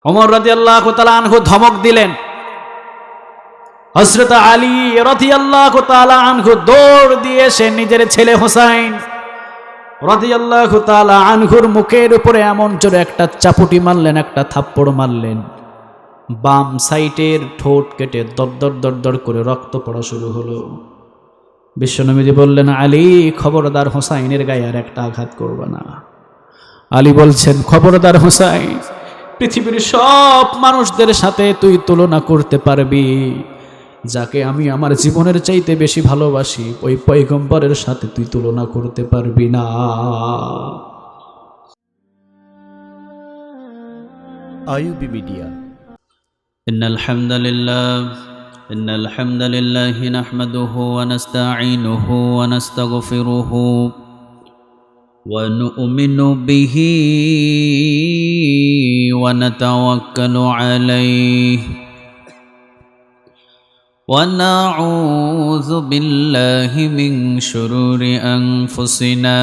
ওমর রাদিয়াল্লাহু তাআলা আনহু ধমক দিলেন। হযরত আলী রাদিয়াল্লাহু তাআলা আনহু দৌড় দিয়ে এসে নিজের ছেলে হোসাইন রাদিয়াল্লাহু তাআলা আনহুর মুখের উপরে এমন জোরে একটা চাপুটি মারলেন, একটা থাপ্পড় মারলেন, বাম সাইডের ঠোঁট কেটে দরদর করে রক্ত পড়া শুরু হলো। বিশ্বনবীজি বললেন, আলী খবরদার হোসাইনের গায়ে আর একটা আঘাত করবে না। আলী বলছেন, খবরদার হোসাইন, পৃথিবীর সব মানুষদের সাথে তুই তুলনা করতে পারবি, যাকে আমি আমার জীবনের চাইতে বেশি ভালোবাসি ওই পয়গম্বরের সাথে তুই তুলনা করতে পারবি না। IUB media. ইন্নাল হামদালিল্লাহ নাহমাদুহু ওয়া নাস্তাঈনুহু ওয়া নাস্তাগফিরুহু ওয়া নু'মিনু বিহি ওয়া নাতাওয়াক্কালু আলাইহি ওয়া নাউযু বিল্লাহি মিন শুরুরি আনফুসিনা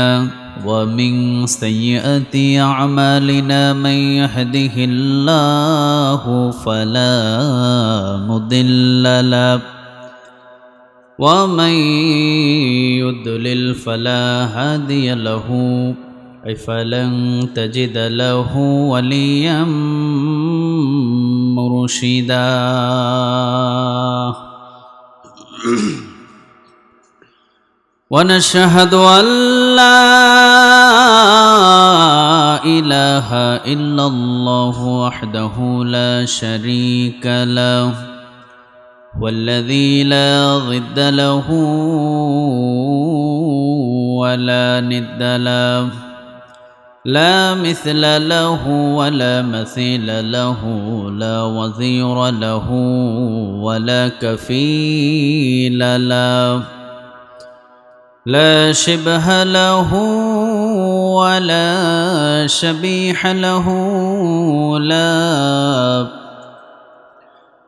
ওয়া মিন সাইয়্যাতি আ'মালিনা মান ইয়াহদিহিল্লাহু ফালা মুদিল্লা লাহু ওয়া মান ইউদ্লিল ফালা হাদিয়া লাহু ফালান তাজিদা লাহু ওয়ালিয়াম মুরশিদা। ونشهد أن لا إله إلا الله وحده لا شريك له والذي لا ضد له ولا ند له لا مثل له ولا مثيل له لا وزير له ولا كفيل له لا شبه له ولا شبيح له لا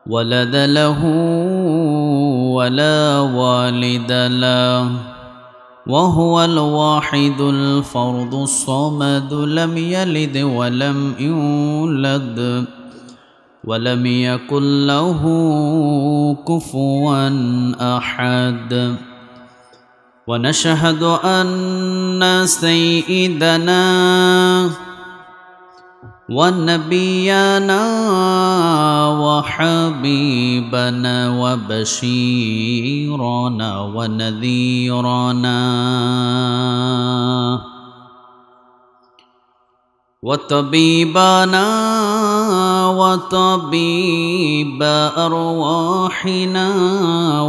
ولد له ولا والد له وهو الواحد الفرد الصمد لم يلد ولم يولد ولم يكن له كفوا أحد. ونشهد أن سيدنا ونبينا وحبيبنا وبشيرنا ونذيرنا وطبيبنا وطبيب أرواحنا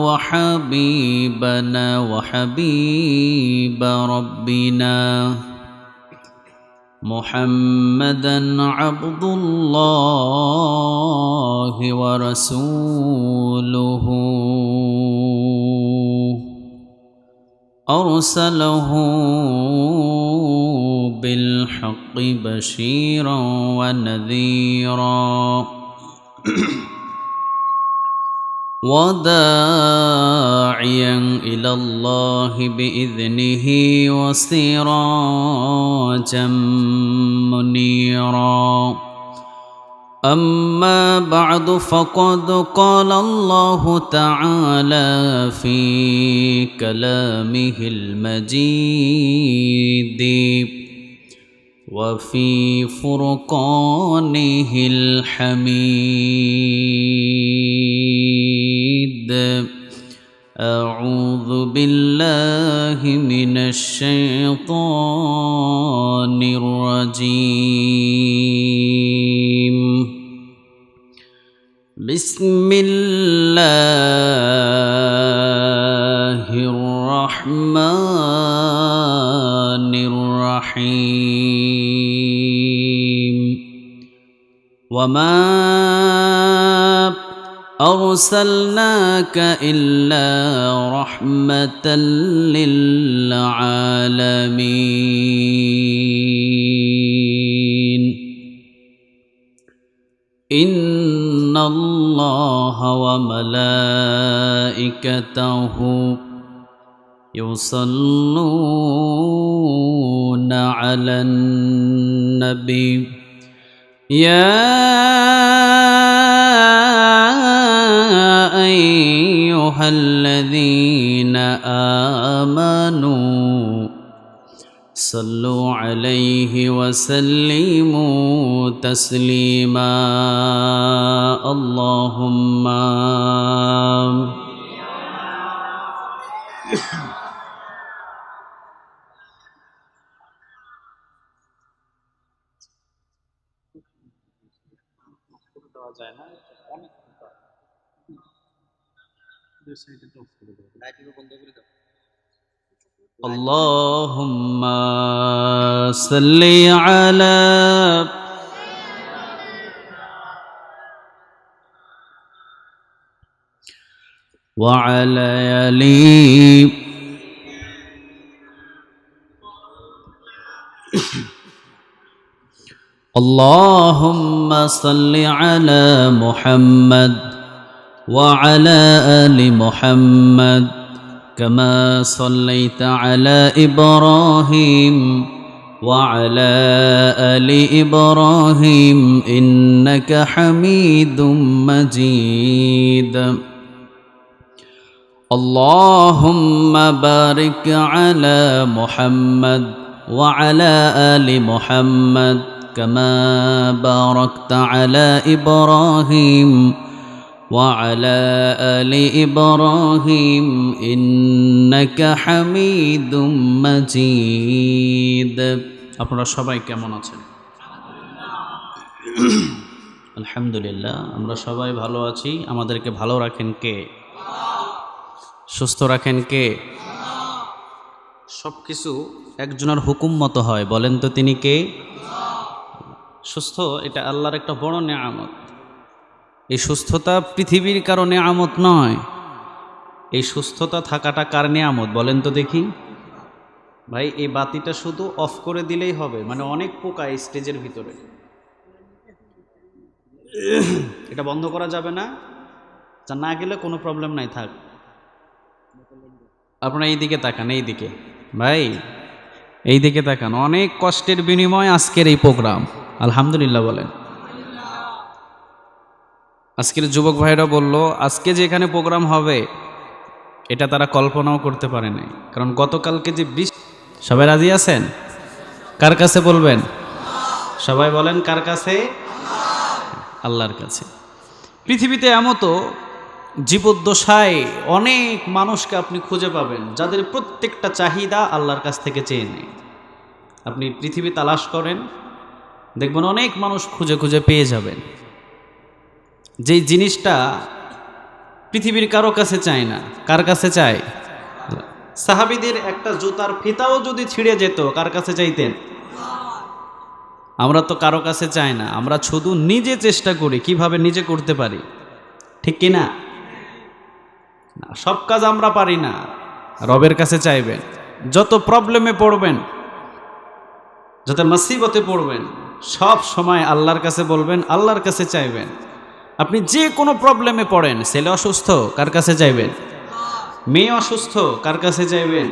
وحبيبنا وحبيب ربنا محمدا عبد الله ورسوله أرسله بالحق بشيرا ونذيرا وداعيا إلى الله بإذنه وسراجا منيرا. أما بعد فقد قال الله تعالى في كلامه المجيد وفي فرقانه الحميد. أعوذ بالله من الشيطان الرجيم. بسم الله الرحمن الرحيم. وما أرسلناك إلا رحمة للعالمين. إن الله وملائكته يصلون على النبي يا وسلموا تسليما اللهم اللهم صل على وعلى آل اللهم صل على محمد وعلى آل محمد كما صليت على إبراهيم وعلى آل إبراهيم إنك حميد مجيد اللهم بارك على محمد وعلى آل محمد كما باركت على إبراهيم وعلى آل إبراهيم إنك حميد مجيد আপনারা সবাই কেমন আছেন? আলহামদুলিল্লাহ, আমরা সবাই ভালো আছি। আমাদেরকে ভালো রাখেন কে? সুস্থ রাখেন কে? সব কিছু একজনের হুকুম মতো হয়, বলেন তো তিনি কে? সুস্থ, এটা আল্লাহর একটা বড় নেয়ামত। এই সুস্থতা পৃথিবীর কারো নেয়ামত নয়। এই সুস্থতা থাকাটা কার নেয়ামত বলেন তো দেখি? ভাই, এই বাতিটা শুধু অফ করে দিলেই হবে, মানে অনেক পোকা এই স্টেজের ভিতরে। এটা বন্ধ করা যাবে না, যা না গেলে কোনো প্রবলেম নাই, থাক। আপনারা এই দিকে তাকান, এই দিকে ভাই, এই দিকে তাকান। অনেক কষ্টের বিনিময়ে আজকের এই প্রোগ্রাম, আলহামদুলিল্লাহ বলেন। আজকের যুবক ভাইরা বলল আজকে যে এখানে প্রোগ্রাম হবে এটা তারা কল্পনাও করতে পারে নাই, কারণ গতকালকে যে বৃষ্টি। সবাই রাজি আছেন? কার কাছে বলবেন? সবাই বলেন কার কাছে? আল্লাহর কাছে। পৃথিবীতে এমতো জীবদ্দশায় অনেক মানুষকে আপনি খুঁজে পাবেন যাদের প্রত্যেকটা চাহিদা আল্লাহর কাছ থেকে চেয়ে নেয়। আপনি পৃথিবী তালাশ করেন, দেখবেন অনেক মানুষ খুঁজে খুঁজে পেয়ে যাবেন যেই জিনিসটা পৃথিবীর কারো কাছে চায় না। কার কাছে চায়? সাহাবীদের একটা জুতার ফিতাও যদি ছিঁড়ে যেত কার কাছে চাইতেন? আমরা তো কারো কাছে চাই না, আমরা শুধু নিজে চেষ্টা করি কিভাবে নিজে করতে পারি, ঠিক কি না? সব কাজ আমরা পারি না, রবের কাছে চাইবেন। যত প্রবলেমে পড়বেন, যত মুসিবতে পড়বেন, সব সময় আল্লাহর কাছে বলবেন, আল্লাহর কাছে চাইবেন। আপনি যে কোনো প্রবলেমে পড়েন, ছেলে অসুস্থ কার কাছে চাইবেন? মেয়ে অসুস্থ কার কাছে চাইবেন?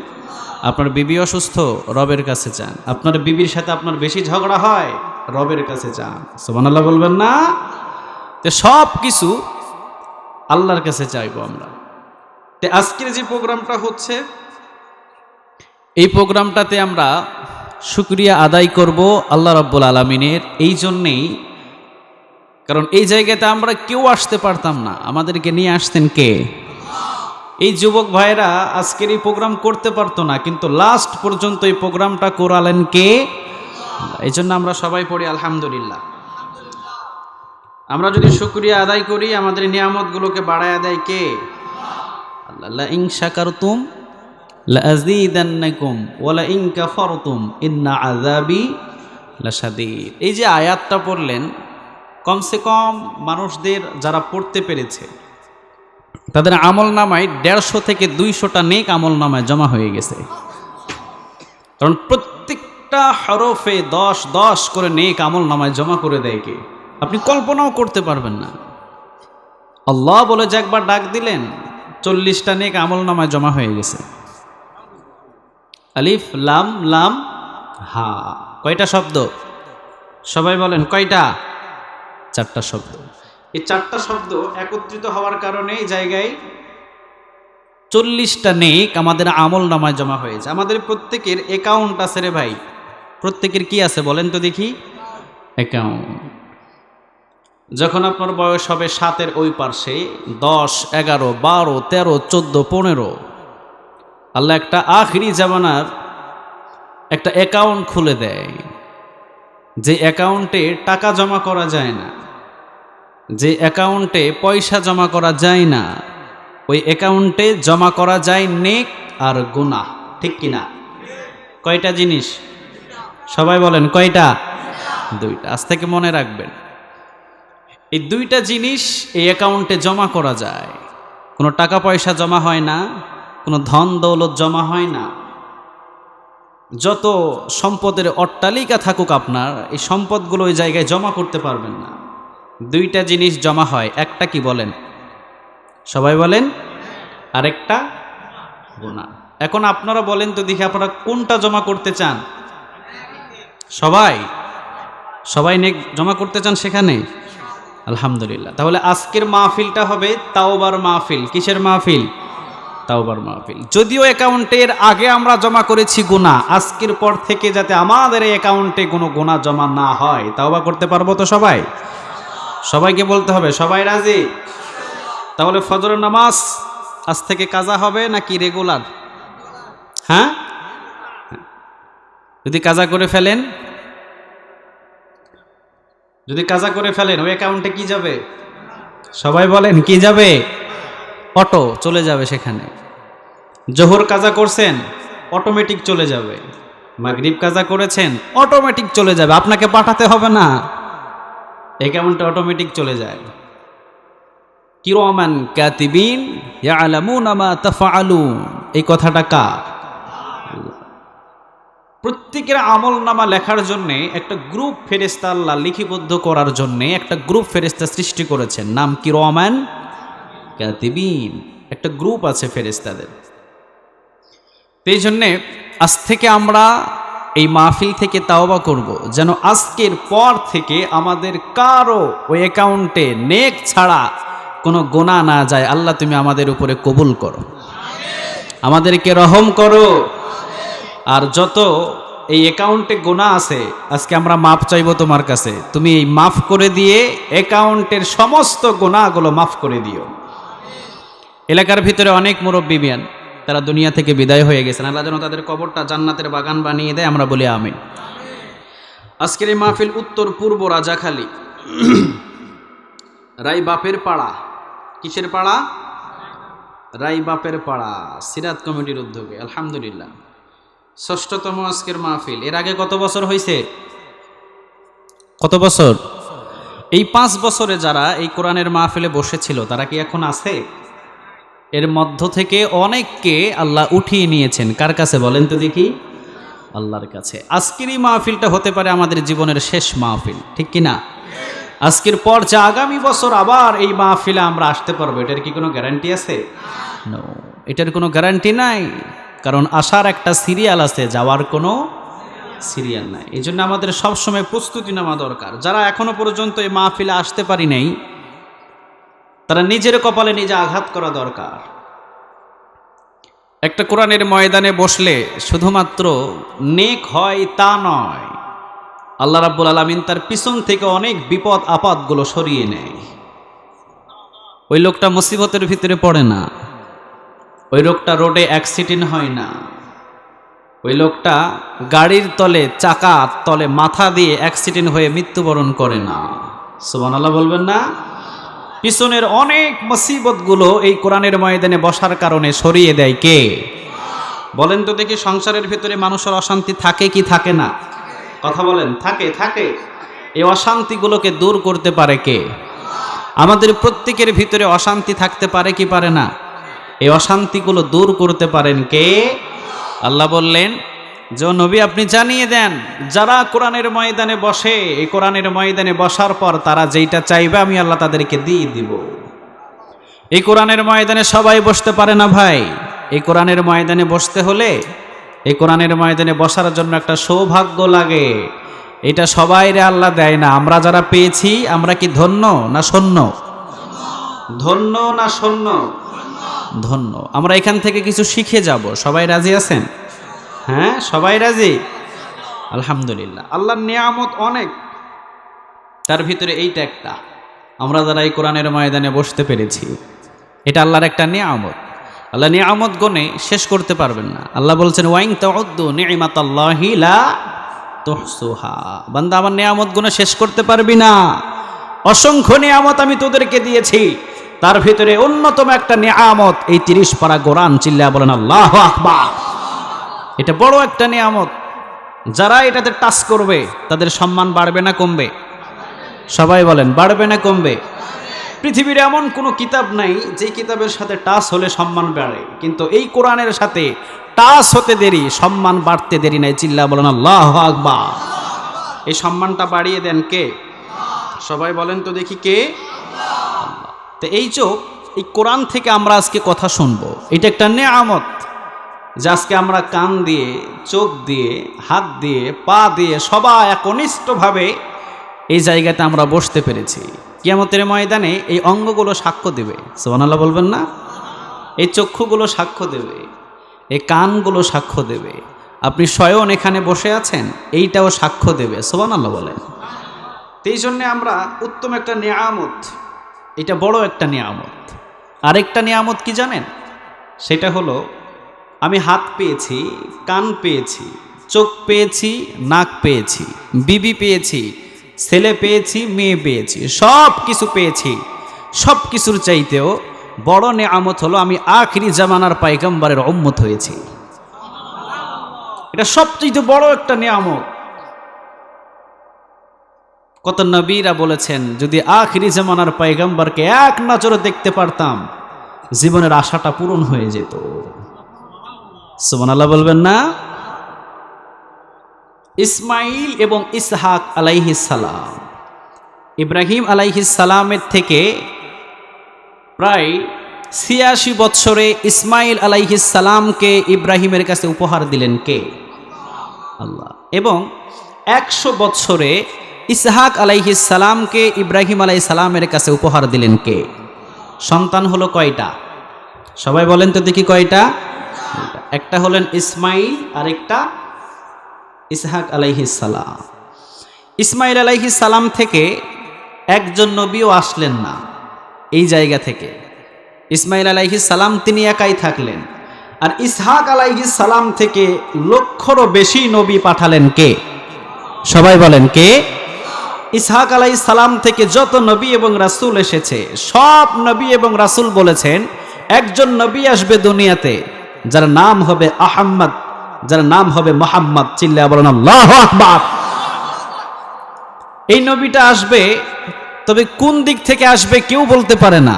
আপনার বিবি অসুস্থ, রবের কাছে চান। আপনার বিবির সাথে আপনার বেশি ঝগড়া হয়, রবের কাছে চান। সুবহানাল্লাহ বলবেন না? তো সব কিছু আল্লাহর কাছে চাইবো আমরা। তো আজকের যে প্রোগ্রামটা হচ্ছে, এই প্রোগ্রামটাতে আমরা শুকরিয়া আদায় করব আল্লাহ রাব্বুল আলামিনের। এই জন্যেই, কারণ এই জায়গাতে আমরা কেউ আসতে পারতাম না, আমাদেরকে নিয়ে আসতেন কে? এই যুবক ভাইরা আজকের এই প্রোগ্রাম করতে পারতো না, কিন্তু লাস্ট পর্যন্ত এই প্রোগ্রামটা করালেন কে? এই জন্য আমরা সবাই পড়ি আলহামদুলিল্লাহ। আমরা যদি শুকরিয়া আদায় করি, আমাদের নিয়ামতগুলোকে বাড়ায় দেয় কে? আল্লাহ। লা ইন শাকারতুম লা আযীদান্নাকুম ওয়া লা ইন কাফারতুম ইন্না আযাবি লাশাদীদ। এই যে আয়াতটা পড়লেন, কমসে কম মানুষদের যারা পড়তে পেরেছে তাদের আমল নামায় 150 থেকে 200টা নেক আমল নামায় জমা হয়ে গেছে। কারণ প্রত্যেকটা হরফে 10 করে নেক আমল নামায় জমা করে দেয় কে? আপনি কল্পনাও করতে পারবেন না। আল্লাহ বলে যে একবার ডাক দিলেন, 40টা নেক আমল নামায় জমা হয়ে গেছে। আলিফ লাম লাম হা, কয়টা শব্দ? সবাই বলেন কয়টা? 4টা শব্দ। এই 4টা শব্দ একত্রিত হওয়ার কারণে এই জায়গায় 40টা নেক আমাদের আমল নামায় জমা হয়েছে। আমাদের প্রত্যেকের অ্যাকাউন্ট আছে রে ভাই, প্রত্যেকের কি আছে বলেন তো দেখি? অ্যাকাউন্ট। যখন আপনার বয়স হবে 7-এর ওই পার্শ্বে, 10, 11, 12, 13, 14, 15, আল্লাহ একটা আখিরি জামানার একটা অ্যাকাউন্ট খুলে দেয়, যে অ্যাকাউন্টে টাকা জমা করা যায় না, যে অ্যাকাউন্টে পয়সা জমা করা যায় না, ওই অ্যাকাউন্টে জমা করা যায় নেক আর গুনাহ। ঠিক কিনা? কয়টা জিনিস? সবাই বলেন কয়টা? দুইটা। আজ থেকে মনে রাখবেন, এই দুইটা জিনিস এই অ্যাকাউন্টে জমা করা যায়। কোনো টাকা পয়সা জমা হয় না, কোনো ধন দৌলত জমা হয় না। যত সম্পদের অট্টালিকা থাকুক আপনার, এই সম্পদগুলো ওই জায়গায় জমা করতে পারবেন না। দুইটা জিনিস জমা হয়, একটা কি বলেন? সবাই বলেন। আরেকটা গুনাহ। এখন আপনারা বলেন তো দেখি, আপনারা কোনটা জমা করতে চান? সবাই সবাই নেক জমা করতে চান সেখানে? আলহামদুলিল্লাহ। তাহলে আজকের মাহফিলটা হবে তাওবার মাহফিল। কিসের মাহফিল? তাওবার মাহফিল। যদিও অ্যাকাউন্টের আগে আমরা জমা করেছি গুনাহ, আজকের পর থেকে যাতে আমাদের এই অ্যাকাউন্টে কোনো গুনাহ জমা না হয়, তাওবা করতে পারবো তো সবাই? সবাইকে বলতে হবে। সবাই রাজি? তাহলে ফজরের নামাজ আজ থেকে কাজা হবে নাকি রেগুলার? হ্যাঁ, যদি কাজা করে ফেলেন, যদি কাজা করে ফেলেন, ওই অ্যাকাউন্টে কি যাবে? সবাই বলেন কি যাবে? অটো চলে যাবে সেখানে। জোহর কাজা করছেন, অটোমেটিক চলে যাবে। মাগরিব কাজা করেছেন, অটোমেটিক চলে যাবে, আপনাকে পাঠাতে হবে না, অ্যাকাউন্টে অটোমেটিক চলে যায়। কিরামান কাতিবিন ইয়ালামুনা মা তাফআলুন, এই কথাটা কার? প্রত্যেকের আমল নামা লেখার জন্য একটা গ্রুপ ফেরেশতা আল্লাহ লিপিবদ্ধ করার জন্য একটা গ্রুপ ফেরেশতা সৃষ্টি করেছেন, নাম কিরামান কাতিবিন। একটা গ্রুপ আছে ফেরেশতাদের। এই জন্যে আজ থেকে আমরা এই মাহফিল থেকে তাওবা করব, যেন আজকের পর থেকে আমাদের কারো ওই অ্যাকাউন্টে নেক ছাড়া কোনো গুনাহ না যায়। আল্লাহ তুমি আমাদের উপরে কবুল করো, আমাদেরকে রহম করো। আর যত এই অ্যাকাউন্টে গুনাহ আছে, আজকে আমরা মাফ চাইবো তোমার কাছে, তুমি এই মাফ করে দিয়ে অ্যাকাউন্টের সমস্ত গুনাহগুলো মাফ করে দিও। এলাকার ভিতরে অনেক মুরব্বী বিয়ান, তারা দুনিয়া থেকে বিদায় হয়ে গেছেন, আল্লাহ যেন তাদের কবরটা জান্নাতের বাগান বানিয়ে দেয়, আমরা বলি আমিন। আজকের এই মাহফিল উত্তর পূর্ব রাজাখালী, রাই বাপের পাড়া। কিসের পাড়া? রাই বাপের পাড়া, সিরাত কমিটির উদ্যোগে। আলহামদুলিল্লাহ, ৬ষ্ঠতম আজকের মাহফিল। এর আগে কত বছর হয়েছে? কত বছর? এই 5 বছরে যারা এই কোরআনের মাহফিলে বসেছিল, তারা কি এখন আছে? এর মধ্য থেকে অনেককে আল্লাহ উঠিয়ে নিয়েছেন। কার কাছে বলেন তো দেখি? আল্লাহর কাছে। আজকের এই মাহফিলটা হতে পারে আমাদের জীবনের শেষ মাহফিল, ঠিক কিনা? আজকের পর যে আগামী বছর আবার এই মাহফিলে আমরা আসতে পারবো, এটার কি কোনো গ্যারান্টি আছে? নো, এটার কোনো গ্যারান্টি নাই। কারণ আসার একটা সিরিয়াল আছে, যাওয়ার কোনো সিরিয়াল নাই। এই জন্য আমাদের সবসময় প্রস্তুতি নেওয়া দরকার। যারা এখনো পর্যন্ত এই মাহফিলে আসতে পারি নাই, তারা নিজের কপালে নিজে আঘাত করা দরকার। একটা কোরআনের ময়দানে বসলে শুধুমাত্র নেক হয় তা নয়, আল্লাহ রাব্বুল আলামিন তার পিছন থেকে অনেক বিপদ আপদগুলো সরিয়ে নেয়। ওই লোকটা মুসিবতের ভিতরে পড়ে না, ওই লোকটা রোডে অ্যাক্সিডেন্ট হয় না, ওই লোকটা গাড়ির তলে চাকার তলে মাথা দিয়ে অ্যাক্সিডেন্ট হয়ে মৃত্যুবরণ করে না। সুবহানাল্লাহ বলবেন না? পিছনের অনেক মুসিবতগুলো এই কোরআনের ময়দানে বসার কারণে সরিয়ে দেয় কে? বলেন তো দেখি, সংসারের ভিতরে মানুষের অশান্তি থাকে কি থাকে না? কথা বলেন। থাকে, থাকে। এই অশান্তিগুলোকে দূর করতে পারে কে? আমাদের প্রত্যেকের ভিতরে অশান্তি থাকতে পারে কি পারে না? এই অশান্তিগুলো দূর করতে পারেন কে? আল্লাহ বললেন যে নবী আপনি জানিয়ে দেন, যারা কোরআনের ময়দানে বসে, এই কোরআনের ময়দানে বসার পর তারা যেইটা চাইবে আমি আল্লাহ তাদেরকে দিয়ে দিব। এই কোরআনের ময়দানে সবাই বসতে পারে না ভাই। এই কোরআনের ময়দানে বসতে হলে, এই কোরআনের ময়দানে বসার জন্য একটা সৌভাগ্য লাগে। এটা সবাইরে আল্লাহ দেয় না। আমরা যারা পেয়েছি, আমরা কি ধন্য না শূন্য? ধন্য না শূন্য? ধন্য। আমরা এখান থেকে কিছু শিখে যাব। সবাই রাজি আছেন? হ্যাঁ, সবাই রাজি? আলহামদুলিল্লাহ, আল্লাহর নিয়ামত অনেক, তার ভিতরে এইটা একটা। আমরা যারা এই কোরআনের ময়দানে বসতে পেরেছি, এটা আল্লাহর একটা নিয়ামত। আল্লাহ নিয়ামত গনে শেষ করতে পারবেন না। আল্লাহ বলছেন ওয়াইন তাউদ্দু নি'মাতাল্লাহি লা তুহসুহা, বান্দা আমার নিয়ামত গুণে শেষ করতে পারবি না। অসংখ্য নিয়ামত আমি তোদেরকে দিয়েছি, তার ভিতরে অন্যতম একটা নিয়ামত এই 30 পারা কোরআন। চিল্লায়া বলেন আল্লাহু আকবার। এটা বড় একটা নিয়ামত। যারা এটাতে টাচ করবে তাদের সম্মান বাড়বে না কমবে? সবাই বলেন, বাড়বে না কমবে? পৃথিবীর এমন কোনো কিতাব নাই যে কিতাবের সাথে টাচ হলে সম্মান বাড়ে, কিন্তু এই কোরআনের সাথে টাচ হতে দেরি, সম্মান বাড়তে দেরি নাই। চিল্লা বলেন আল্লাহু আকবার। এই সম্মানটা বাড়িয়ে দেন কে? সবাই বলেন তো দেখি কে? আল্লাহ। তো এই এই কোরআন থেকে আমরা আজকে কথা শুনবো, এটা একটা নেয়ামত যে আজকে আমরা কান দিয়ে, চোখ দিয়ে, হাত দিয়ে, পা দিয়ে সবাই একনিষ্ঠভাবে এই জায়গাতে আমরা বসতে পেরেছি। কিয়ামতের ময়দানে এই অঙ্গগুলো সাক্ষ্য দেবে, সুবহানাল্লাহ বলবেন না? এই চক্ষুগুলো সাক্ষ্য দেবে, এই কানগুলো সাক্ষ্য দেবে। আপনি স্বয়ং এখানে বসে আছেন, এইটাও সাক্ষ্য দেবে, সুবহানাল্লাহ বলেন। এই জন্যে আমরা উত্তম একটা নিয়ামত, এটা বড় একটা নিয়ামত। আরেকটা নিয়ামত কি জানেন? সেটা হলো আমি হাত পেয়েছি, কান পেয়েছি, চোখ পেয়েছি, নাক পেয়েছি, বিবি পেয়েছি, ছেলে পেয়েছি, মেয়ে পেয়েছি, সব কিছু পেয়েছি। সব কিছুর চাইতেও বড় নেয়ামত হলো আমি আখিরি জামানার পয়গম্বরের উম্মত হয়েছি। এটা সবচেয়ে বড় একটা নিয়ামত। কত নবীরা বলেছেন যদি আখিরি জামানার পয়গম্বরকে এক নজরে দেখতে পারতাম জীবনের আশাটা পূরণ হয়ে যেত। সুবহানাল্লাহ বলবেন না? ইসমাইল এবং ইসহাক আলাইহিস সালাম, ইব্রাহিম আলাইহিস সালামের থেকে প্রায় ৮৬ বৎসরে ইসমাইল আলাইহিস সালামকে ইব্রাহিমের কাছে উপহার দিলেন কে? আল্লাহ। এবং ১০০ বৎসরে ইসহাক আলাইহিস সালামকে ইব্রাহিম আলাইহিস সালামের কাছে উপহার দিলেন কে? সন্তান হলো কয়টা? সবাই বলেন তো দেখি কয়টা? একটা হলেন ইসমাইল, আরেকটা ইসহাক আলাইহিস সালাম। ইসমাইল আলাইহিস সালাম থেকে একজন নবীও আসলেন না এই জায়গা থেকে। ইসমাইল আলাইহিস সালাম তিনি একাই থাকলেন। আর ইসহাক আলাইহিস সালাম থেকে লক্ষরও বেশি নবী পাঠালেন কে? সবাই বলেন কে? ইসহাক আলাইহিস সালাম থেকে যত নবী এবং রাসূল এসেছে, সব নবী এবং রাসূল বলেছেন একজন নবী আসবে দুনিয়াতে যার নাম হবে আহমদ, যার নাম হবে মুহাম্মদ। চিল্লায়া বলেন আল্লাহু আকবার। এই নবীটা আসবে, তবে কোন দিক থেকে আসবে কেউ বলতে পারে না।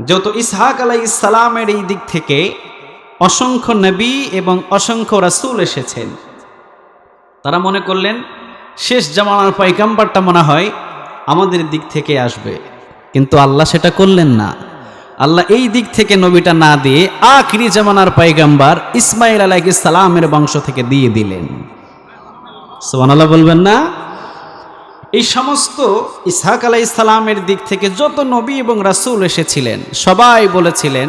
যত ইসহাক আলাইহিস সালামের এই দিক থেকে অসংখ্য নবী এবং অসংখ্য রাসূল এসেছেন। তারা মনে করলেন শেষ জামানার পয়গম্বরটা মনে হয় আমাদের দিক থেকে আসবে, কিন্তু আল্লাহ সেটা করলেন না। আল্লাহ এই দিক থেকে নবীটা না দিয়ে আখিরি জামানার পয়গম্বর ইসমাইল আলাইহিস সালামের বংশ থেকে দিয়ে দিলেন। সুবহানাল্লাহ বলবেন না? এই সমস্ত ইসহাক আলাইহিস সালামের দিক থেকে যত নবী এবং রাসূল এসেছিলেন সবাই বলেছিলেন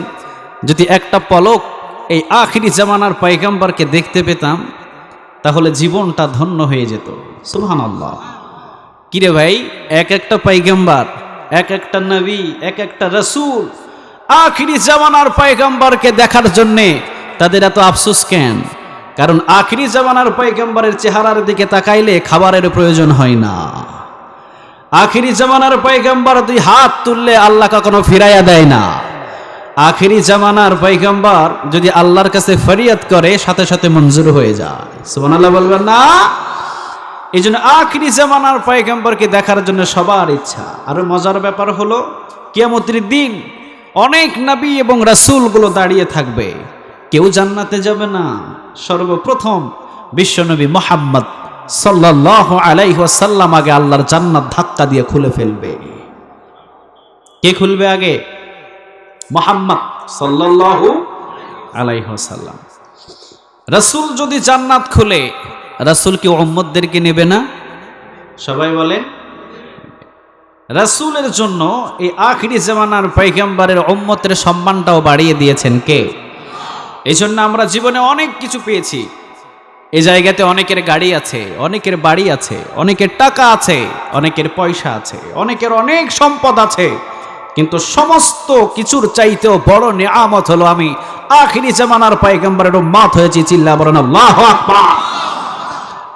যদি একটা পলক এই আখিরি জামানার পয়গম্বরকে দেখতে পেতাম তাহলে জীবনটা ধন্য হয়ে যেত। সুবহানাল্লাহ। কিরে ভাই, এক একটা পয়গম্বর, এক একটা নবী, এক একটা রাসূল আখিরি জামানার পয়গম্বরকে দেখার জন্যে তাদের এত আফসোস কেন? কারণ আখিরি জামানার পয়গম্বরের চেহারার দিকে তাকাইলে খাবারের প্রয়োজন হয় না। আখিরি জামানার পয়গম্বর দুই হাত তুললে আল্লাহ কখনো ফিরাইয়া দেয় না। আখিরি জামানার পয়গম্বর যদি আল্লাহর কাছে ফরিয়াদ করে সাথে সাথে মঞ্জুর হয়ে যায়। সুবহানাল্লাহ বলবেন না? এই জন্য আখিরি জামানার পয়গম্বরকে দেখার জন্য সবার ইচ্ছা। আর মজার ব্যাপার হলো কিয়ামতের দিন অনেক নবী এবং রাসূলগুলো দাঁড়িয়ে থাকবে, কেউ জান্নাতে যাবে না। সর্বপ্রথম বিশ্বনবী মুহাম্মদ সাল্লাল্লাহু আলাইহি ওয়াসাল্লাম আগে আল্লাহর জান্নাত ধাক্কা দিয়ে খুলে ফেলবে। কে খুলবে আগে? মুহাম্মদ সাল্লাল্লাহু আলাইহি ওয়াসাল্লাম। রাসূল যদি জান্নাত খুলে, রাসূল কি উম্মতদেরকে নেবে না? সবাই বলেন। রাসূলের জন্য এই আখিরি জামানার পয়গম্বরের উম্মতের সম্মানটাও বাড়িয়ে দিয়েছেন কে? এই জন্য আমরা জীবনে অনেক কিছু পেয়েছি। এই জায়গাতে অনেকের গাড়ি আছে, অনেকের বাড়ি আছে, অনেকের টাকা আছে, অনেকের পয়সা আছে, অনেকের অনেক সম্পদ আছে, কিন্তু সমস্ত কিছুর চাইতেও বড় নিয়ামত হলো আমি আখিরি জামানার পয়গম্বরের উম্মত হয়েছি। চিল্লা বলেন আল্লাহু আকবার।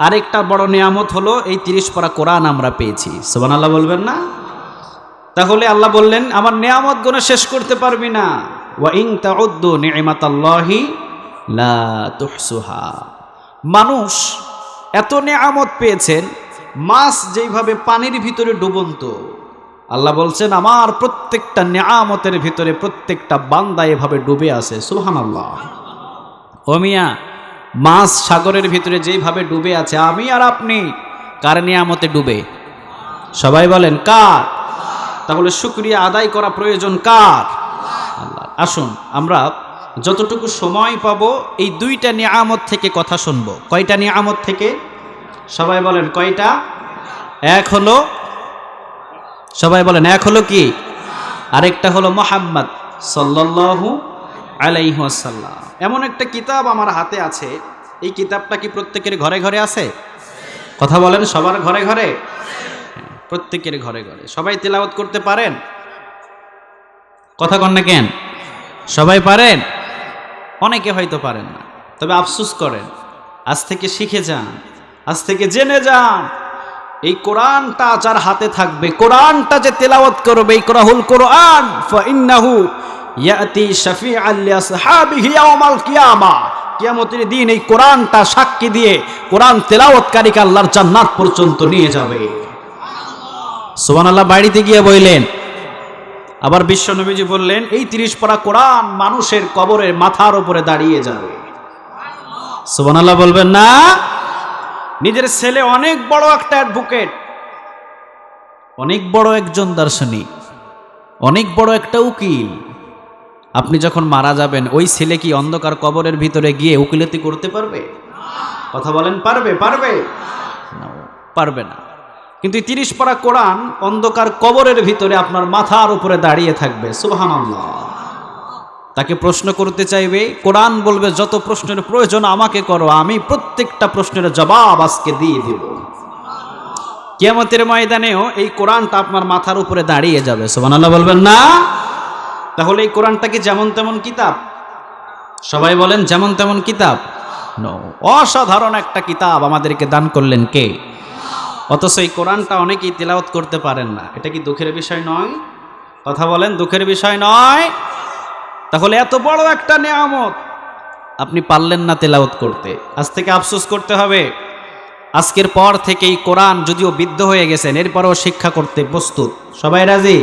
আরেকটা বড় নিয়ামত হলো এই 30 পারা কোরআন আমরা পেয়েছি। সুবহানাল্লাহ বলবেন না? তাহলে আল্লাহ বললেন আমার নিয়ামত গুণ শেষ করতে পারবি না। ওয়া ইন তাউদ্দু নি'মাতাল্লাহি লা তুহসুহা। মানুষ এত নিয়ামত পেয়েছেন, মাছ যেইভাবে পানির ভিতরে ডুবন্ত, আল্লাহ বলছেন আমার প্রত্যেকটা নিয়ামতের ভিতরে প্রত্যেকটা বান্দা এভাবে ডুবে আছে। সুবহানাল্লাহ। ও মিয়া, মাছ সাগরের ভিতরে যেইভাবে ডুবে আছে, আমি আর আপনি কার নিয়ামতে ডুবে? সবাই বলেন কার? তাহলে শুকরিয়া আদায় করা প্রয়োজন কার? আল্লাহ। আসুন আমরা যতটুকু সময় পাবো এই দুইটা নিয়ামত থেকে কথা শুনবো। কয়টা নিয়ামত থেকে? সবাই বলেন কয়টা? এক হলো, সবাই বলেন এক হলো কি? আরেকটা হলো মুহাম্মদ সাল্লাল্লাহু আলাইহি ওয়াসাল্লাম। এমন একটা কিতাব আমার হাতে আছে, এই কিতাবটা কি প্রত্যেকের ঘরে ঘরে আছে? কথা বলেন সবার ঘরে ঘরে? প্রত্যেকের ঘরে ঘরে। সবাই তেলাওয়াত করতে পারেন? কথা কন না কেন? সবাই পারেন? অনেকে হয়তো পারেন না, তবে আফসোস করেন, আজ থেকে শিখে যান, আজ থেকে জেনে যান, এই কোরআনটা যার হাতে থাকবে, কোরআনটা যে তেলাওয়াত করবে, এই কোরআনুল কোরআন ফাইন্নাহু ইয়াতি শাফিআন লিআসহাবিহি ইয়াওমাল কিয়ামাহ। কিয়ামতের দিন এই কোরআনটা সাক্ষী দিয়ে কোরআন তেলাওয়াতকারীকে আল্লাহর জান্নাত পর্যন্ত নিয়ে যাবে। সুবহানাল্লাহ। বাড়িতে গিয়ে বললেন, আবার বিশ্ব নবীজি বললেন এই 30 পারা কোরআন মানুষের কবরের মাথার উপরে দাঁড়িয়ে যাবে। সুবহানাল্লাহ বলবেন না? নিজের ছেলে অনেক বড় একটা অ্যাডভোকেট, অনেক বড় একজন দার্শনিক, অনেক বড় একটা উকিল, আপনি যখন মারা যাবেন ওই ছেলে কি অন্ধকার কবরের ভিতরে গিয়ে উকিলতি করতে পারবে? কথা বলেন পারবে? পারবে না, পারবে না। কিন্তু 30 পারা কোরআন অন্ধকার কবরের ভিতরে আপনার মাথার উপরে দাঁড়িয়ে থাকবে। সুবহানাল্লাহ। তাকে প্রশ্ন করতে চাইবে, কোরআন বলবে যত প্রশ্নের প্রয়োজন আমাকে করো, আমি প্রত্যেকটা প্রশ্নের জবাব আজকে দিয়ে দেব। কিয়ামতের ময়দানেও এই কোরআনটা আপনার মাথার উপরে দাঁড়িয়ে যাবে। সুবহানাল্লাহ বলবেন না? তাহলে এই কোরআনটা কি যেমন তেমন কিতাব? সবাই বলেন যেমন তেমন কিতাব? নো, অসাধারণ একটা কিতাব আমাদেরকে দান করলেন কে? অথচ এই কোরআনটা অনেকেই তেলাওয়াত করতে পারেন না। এটা কি দুঃখের বিষয় নয়? কথা বলেন, দুঃখের বিষয় নয়? তাহলে এত বড় একটা নিয়ামত আপনি পারলেন না তেলাওয়াত করতে, আজ থেকে আফসোস করতে হবে। আজকের পর থেকে এই কোরআন যদিও বিদ্ধ হয়ে গেছেন, এরপরও শিক্ষা করতে প্রস্তুত। সবাই রাজি?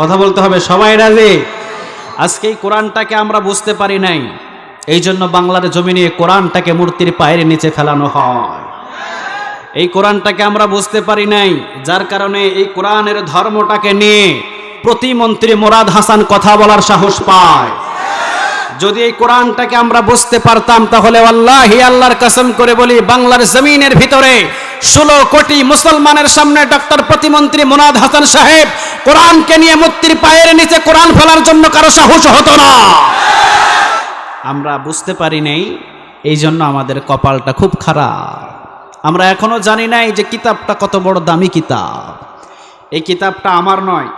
কথা বলতে হবে, সবাই রাজি? আজকে এই কোরআনটাকে আমরা বুঝতে পারি নাই, এই জন্য বাংলার জমিনে কোরআনটাকে মূর্তির পায়ের নিচে ফেলানো হয়। এই কোরআনটাকে আমরা বুঝতে পারি নাই, যার কারণে এই কোরআনের ধর্মটাকে নিয়ে প্রতিমন্ত্রী মুরাদ হাসান কথা বলার সাহস পায়। যদি এই কোরআনটাকে আমরা বুঝতে পারতাম তাহলে আল্লাহি আল্লাহর কসম করে বলি বাংলার জমিনের ভিতরে 16 কোটি মুসলমানের সামনে ডক্টর প্রতিমন্ত্রী মুরাদ হাসান সাহেব কোরআনকে নিয়ে মূর্তির পায়ের নিচে কোরআন ফেলার জন্য কারো সাহস হতো না। আমরা বুঝতে পারি নাই, এই জন্য আমাদের কপালটা খুব খারাপ। আমরা এখনো জানি না এই যে কিতাবটা কত বড় দামি কিতাব। এই কিতাবটা আমার নয়,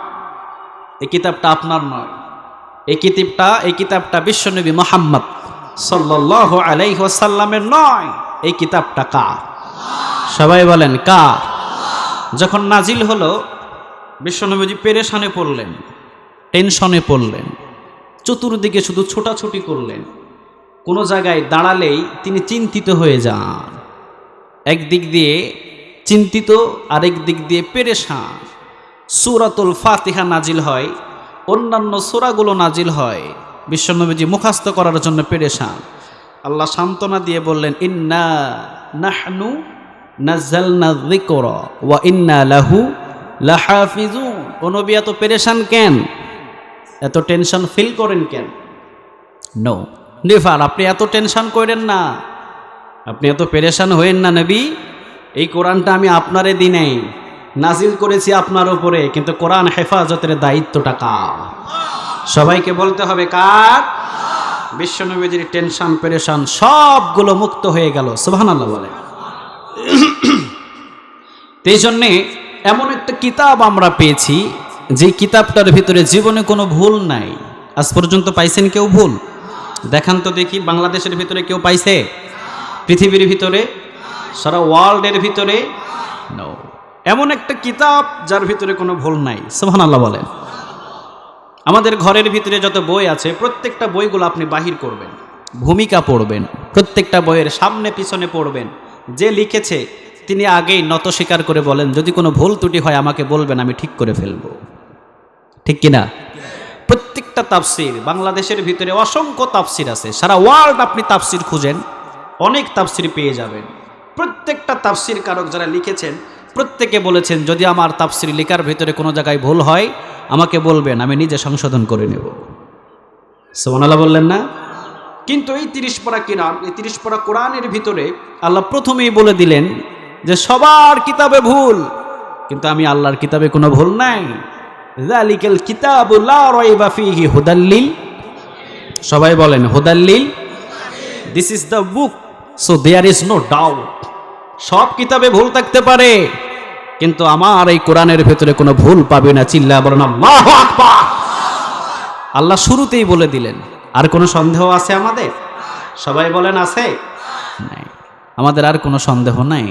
এই কিতাবটা আপনার নয়, এই কিতাবটা বিশ্বনবী মুহাম্মদ সাল্লাল্লাহু আলাইহি ওয়াসাল্লামের নয়। এই কিতাবটা কার? সবাই বলেন কার? যখন নাজিল হলো বিশ্বনবীজি পেরেশানে পড়লেন, টেনশনে পড়লেন, চতুর্দিকে শুধু ছোটাছুটি করলেন, কোনো জায়গায় দাঁড়ালেই তিনি চিন্তিত হয়ে যান। একদিক দিয়ে চিন্তিত, আরেক দিক দিয়ে পেরেশান। সূরাতুল ফাতিহা নাজিল হয়, অন্যান্য সূরাগুলো নাজিল হয়, বিশ্বনবীজি মুখস্থ করার জন্য পেরেশান। আল্লাহ সান্ত্বনা দিয়ে বললেন ইন্না নাহনু নাযালনা যিকরা ওয়া ইন্না লাহু লাহাফিজুন। ও নবী এত পেরেশান কেন? এত টেনশন ফিল করেন কেন? নো নেভার, আপনি এত টেনশন করেন না, আপনি এত পেরেশান হয়েন না নবী। এই কোরআনটা আমি আপনারে দিই নাই, নাজিল করেছি আপনার উপরে, কিন্তু কোরআন হেফাজতের দায়িত্বটা কার? সবাইকে বলতে হবে কার? বিশ্বনবীজির টেনশন পেরেশান সবগুলো মুক্ত হয়ে গেল। সুবহানাল্লাহ বলে। এই জন্যে এমন একটা কিতাব আমরা পেয়েছি যে কিতাবটার ভিতরে জীবনে কোনো ভুল নাই। আজ পর্যন্ত পাইছেন কেউ ভুল? দেখান তো দেখি, বাংলাদেশের ভিতরে কেউ পাইছে? পৃথিবীর ভিতরে, সারা ওয়ার্ল্ডের ভিতরে? নো। এমন একটা কিতাব যার ভিতরে কোনো ভুল নাই। সুবহানাল্লাহ বলেন। আমাদের ঘরের ভিতরে যত বই আছে প্রত্যেকটা বইগুলো আপনি বাহির করবেন, ভূমিকা পড়বেন, প্রত্যেকটা বইয়ের সামনে পিছনে পড়বেন। যে লিখেছে তিনি আগেই নত স্বীকার করে বলেন, যদি কোনো ভুল ত্রুটি হয় আমাকে বলবেন, আমি ঠিক করে ফেলবো। ঠিক কিনা? প্রত্যেকটা তাফসির, বাংলাদেশের ভিতরে অসংখ্য তাফসির আছে, সারা ওয়ার্ল্ড আপনি তাফসির খুঁজেন, অনেক তাফসির পেয়ে যাবেন। প্রত্যেকটা তাফসির কারক যারা লিখেছেন প্রত্যেকে বলেছেন, যদি আমার তাফসির লেখার ভিতরে কোনো জায়গায় ভুল হয় আমাকে বলবেন, আমি নিজে সংশোধন করে নেব। সুবহানাল্লাহ বললেন না? কিন্তু এই 30 পারা কিরাম, এই 30 পারা কোরআনের ভিতরে আল্লাহ প্রথমেই বলে দিলেন যে সবার কিতাবে ভুল, কিন্তু আমি আল্লাহর কিতাবে কোনো ভুল নাই। যালিকাল কিতাবু লা রাইবা ফীহি হুদাল্লিল, সবাই বলেন হুদাল্লিল। This is the book, so there is no doubt. সব কিতাবে ভুল থাকতে পারে, কিন্তু আমার এই কোরআনের ভেতরে কোনো ভুল পাবে না। চিল্লা বলেন আল্লাহু আকবার। আল্লাহ শুরুতেই বলে দিলেন। আর কোনো সন্দেহ আছে আমাদের? সবাই বলেন আছে? নাই, আমাদের আর কোনো সন্দেহ নাই।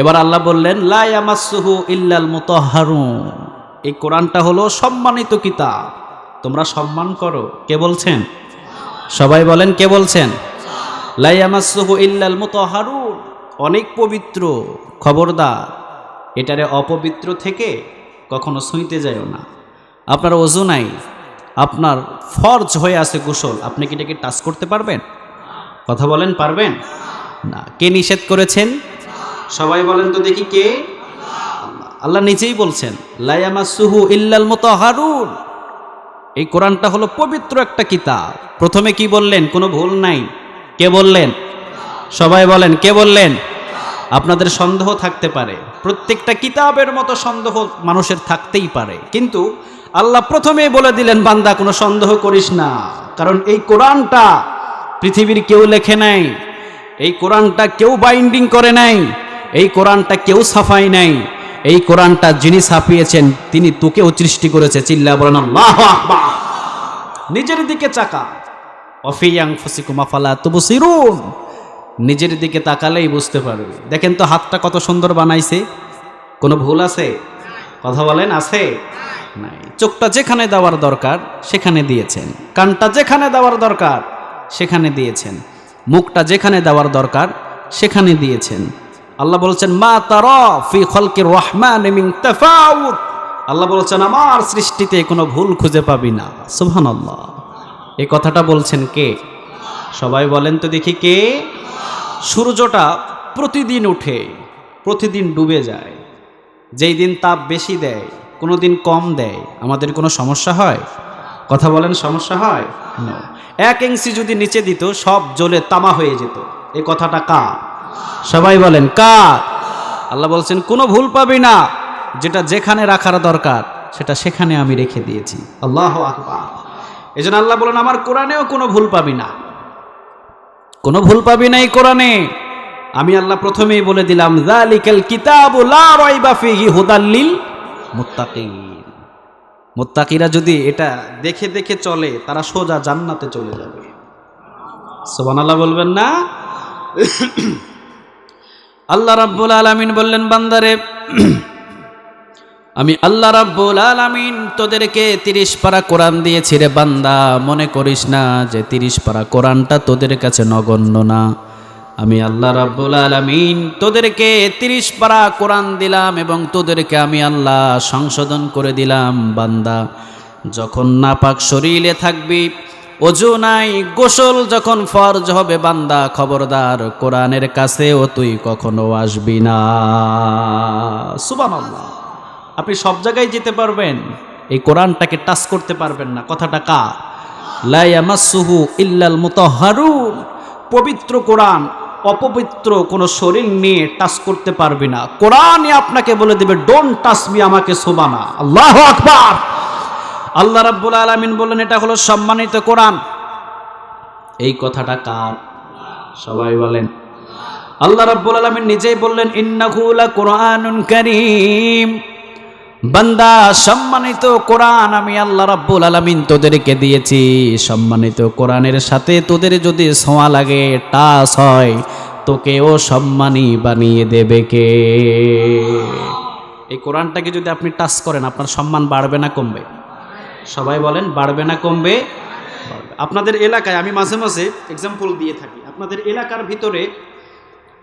এবার আল্লাহ বললেন লা ইয়ামাসসুহু ইল্লাল মুতাহহারুন, এই কোরআনটা হলো সম্মানিত কিতাব, তোমরা সম্মান করো। কে বলছেন? সবাই বলেন কে বলছেন? লা ইয়ামাসসুহু ইল্লাল মুতাহহারুন, অনেক পবিত্র, খবরদার এটারে অপবিত্র থেকে কখনো ছুঁইতে যাইও না। আপনার ওযু নাই, আপনার ফরজ হয়ে আছে গোসল, আপনি কি এটাকে টাচ করতে পারবেন? কথা বলেন, পারবেন না। কে নিষেধ করেছেন? সবাই বলেন তো দেখি কে? আল্লাহ নিজেই বলছেন লা ইয়ামাসসুহু ইল্লাল মুতাহহারুন, এই কোরআনটা হলো পবিত্র একটা কিতাব। প্রথমে কি বললেন? কোনো ভুল নাই। কে বললেন? সবাই বলেন কে বললেন? আপনাদের সন্দেহ থাকতে পারে, প্রত্যেকটা কিতাবের মতো সন্দেহ মানুষের থাকতেই পারে, কিন্তু আল্লাহ প্রথমেই বলে দিলেন বান্দা কোনো সন্দেহ করিস না, কারণ এই কোরআনটা পৃথিবীর কেউ লেখে নাই, এই কোরআনটা কেউ বাইন্ডিং করে নাই, এই কোরআনটা কেউ ছাপাই নাই, এই কোরআনটা যিনি ছাপিয়েছেন তিনি তোকেও সৃষ্টি করেছে। চিল্লা বলেন আল্লাহু আকবার। নিজের দিকে চাকা, অফি আনফুসিকুম আফালা তুবসিরুন, নিজের দিকে তাকালেই বুঝতে পারবে। দেখেন তো হাতটা কত সুন্দর বানাইছে, কোনো ভুল আছে? কথা বলেন আছে? নাই। চোখটা যেখানে দেওয়ার দরকার সেখানে দিয়েছেন, কানটা যেখানে দেওয়ার দরকার সেখানে দিয়েছেন, মুখটা যেখানে দেওয়ার দরকার সেখানে দিয়েছেন। আল্লাহ বলছেন মা তারা ফি খালকির রহমান মিন তাফাউত, আল্লাহ বলছেন আমার সৃষ্টিতে কোনো ভুল খুঁজে পাবি না। সুবহানাল্লাহ। এই কথাটা বলছেন কে? সবাই বলেন তো দেখি কে? সূর্যটা প্রতিদিন উঠে প্রতিদিন ডুবে যায়, যেই দিন তাপ বেশি দেয় কোনো দিন কম দেয়, আমাদের কোনো সমস্যা হয়? কথা বলেন সমস্যা হয়? নো। 1 ইঞ্চি যদি নিচে দিত সব জ্বলে তামা হয়ে যেত। এই কথাটা কার? সবাই বলেন কার? আল্লাহ বলছেন কোনো ভুল পাবি না, যেটা যেখানে রাখার দরকার সেটা সেখানে আমি রেখে দিয়েছি। আল্লাহু আকবার। এজন্য আল্লাহ বলেন আমার কোরআনেও কোনো ভুল পাবি না, কোনো ভুল পাবি না এই কোরআনে। আমি আল্লাহ প্রথমেই বলে দিলাম যালিকাল কিতাবু লা রাইবা ফীহি হুদাল্লিল মুত্তাকিন। মুত্তাকিরা যদি এটা দেখে দেখে চলে তারা সোজা জান্নাতে চলে যাবে। সুবহানাল্লাহ বলবেন না? আল্লাহ রাব্বুল আলামিন বললেন বান্দারে আমি আল্লাহ রাব্বুল আলামিন তোদেরকে 30 পারা কোরআন দিয়েছি রে বান্দা, মনে করিস না যে 30 পারা কোরআনটা তোদের কাছে নগণ্য না। আমি আল্লাহ রাব্বুল আলামিন তোদেরকে 30 পারা কোরআন দিলাম এবং তোদেরকে আমি আল্লাহ সংশোধন করে দিলাম। বান্দা যখন নাপাক শরীরে থাকবি, ওযু নাই, গোসল যখন ফরজ হবে, বান্দা খবরদার কোরআনের কাছেও তুই কখনো আসবি না। সুবহানাল্লাহ। আপনি সব জায়গায় যেতে পারবেন, এই কোরআনটাকে টাচ করতে পারবেন না। কথাটা কার? লা ইয়ামাসসুহু ইল্লাল মুতাহহারুন, পবিত্র কোরআন অপবিত্র কোন শরীর নিয়ে টাচ করতে পারবি না। কোরআনই আপনাকে বলে দিবে ডোন্ট টাচ মি, আমাকে ছোঁবা না। আল্লাহু আকবার। আল্লাহ রাব্বুল আলামিন বললেন এটা হলো সম্মানিত কোরআন, এই কথাটা কার? সবাই বলেন। আল্লাহ রাব্বুল আলামিন নিজেই বললেন, ইন্নাহু লাকুরআনুন কারীম। বান্দা, সম্মানিত কোরআন আমি আল্লাহ রাব্বুল আলামিন তোদেরকে দিয়েছি। সম্মানিত কোরআনের সাথে তোদের যদি ছোঁয়া লাগে, টাচ হয়, তোকেও সম্মানী বানিয়ে দেবে কে? এই কোরআনটাকে যদি আপনি টাচ করেন, আপনার সম্মান বাড়বে না কমবে? সবাই বলেন, বাড়বে না কমবে? বাড়বে। আপনাদের এলাকায় আমি মাঝে মাঝে এক্সাম্পল দিয়ে থাকি। আপনাদের এলাকার ভিতরে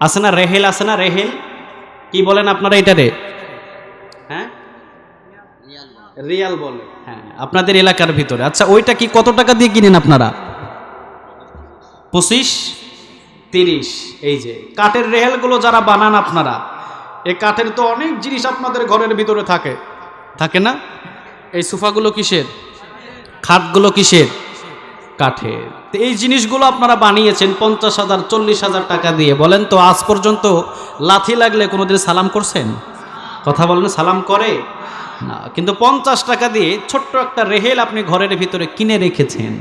আছে না রেহেল, আছে না রেহেল? কি বলেন আপনারা এটারে? হ্যাঁ, রিয়াল বলে। হ্যাঁ, আপনাদের এলাকার ভিতরে। আচ্ছা, ওইটা কি কত টাকা দিয়ে কিনেন আপনারা? 25, 30। এই যে কাঠের রেহেলগুলো যারা বানান আপনারা, এই কাঠের তো অনেক জিনিস আপনাদের ঘরের ভিতরে থাকে, থাকে না? এই সোফাগুলো কিসের? খাটগুলো কিসের? কাঠের। তো এই জিনিসগুলো আপনারা বানিয়েছেন 50,000, 40,000 টাকা দিয়ে। বলেন তো, আজ পর্যন্ত লাথি লাগলে কোনোদিন সালাম করছেন? কথা বলেন, সালাম করে না। কিন্তু 50 টাকা দিয়ে ছোট্ট একটা রেহেল আপনি ঘরের ভিতরে কিনে রেখেছেন,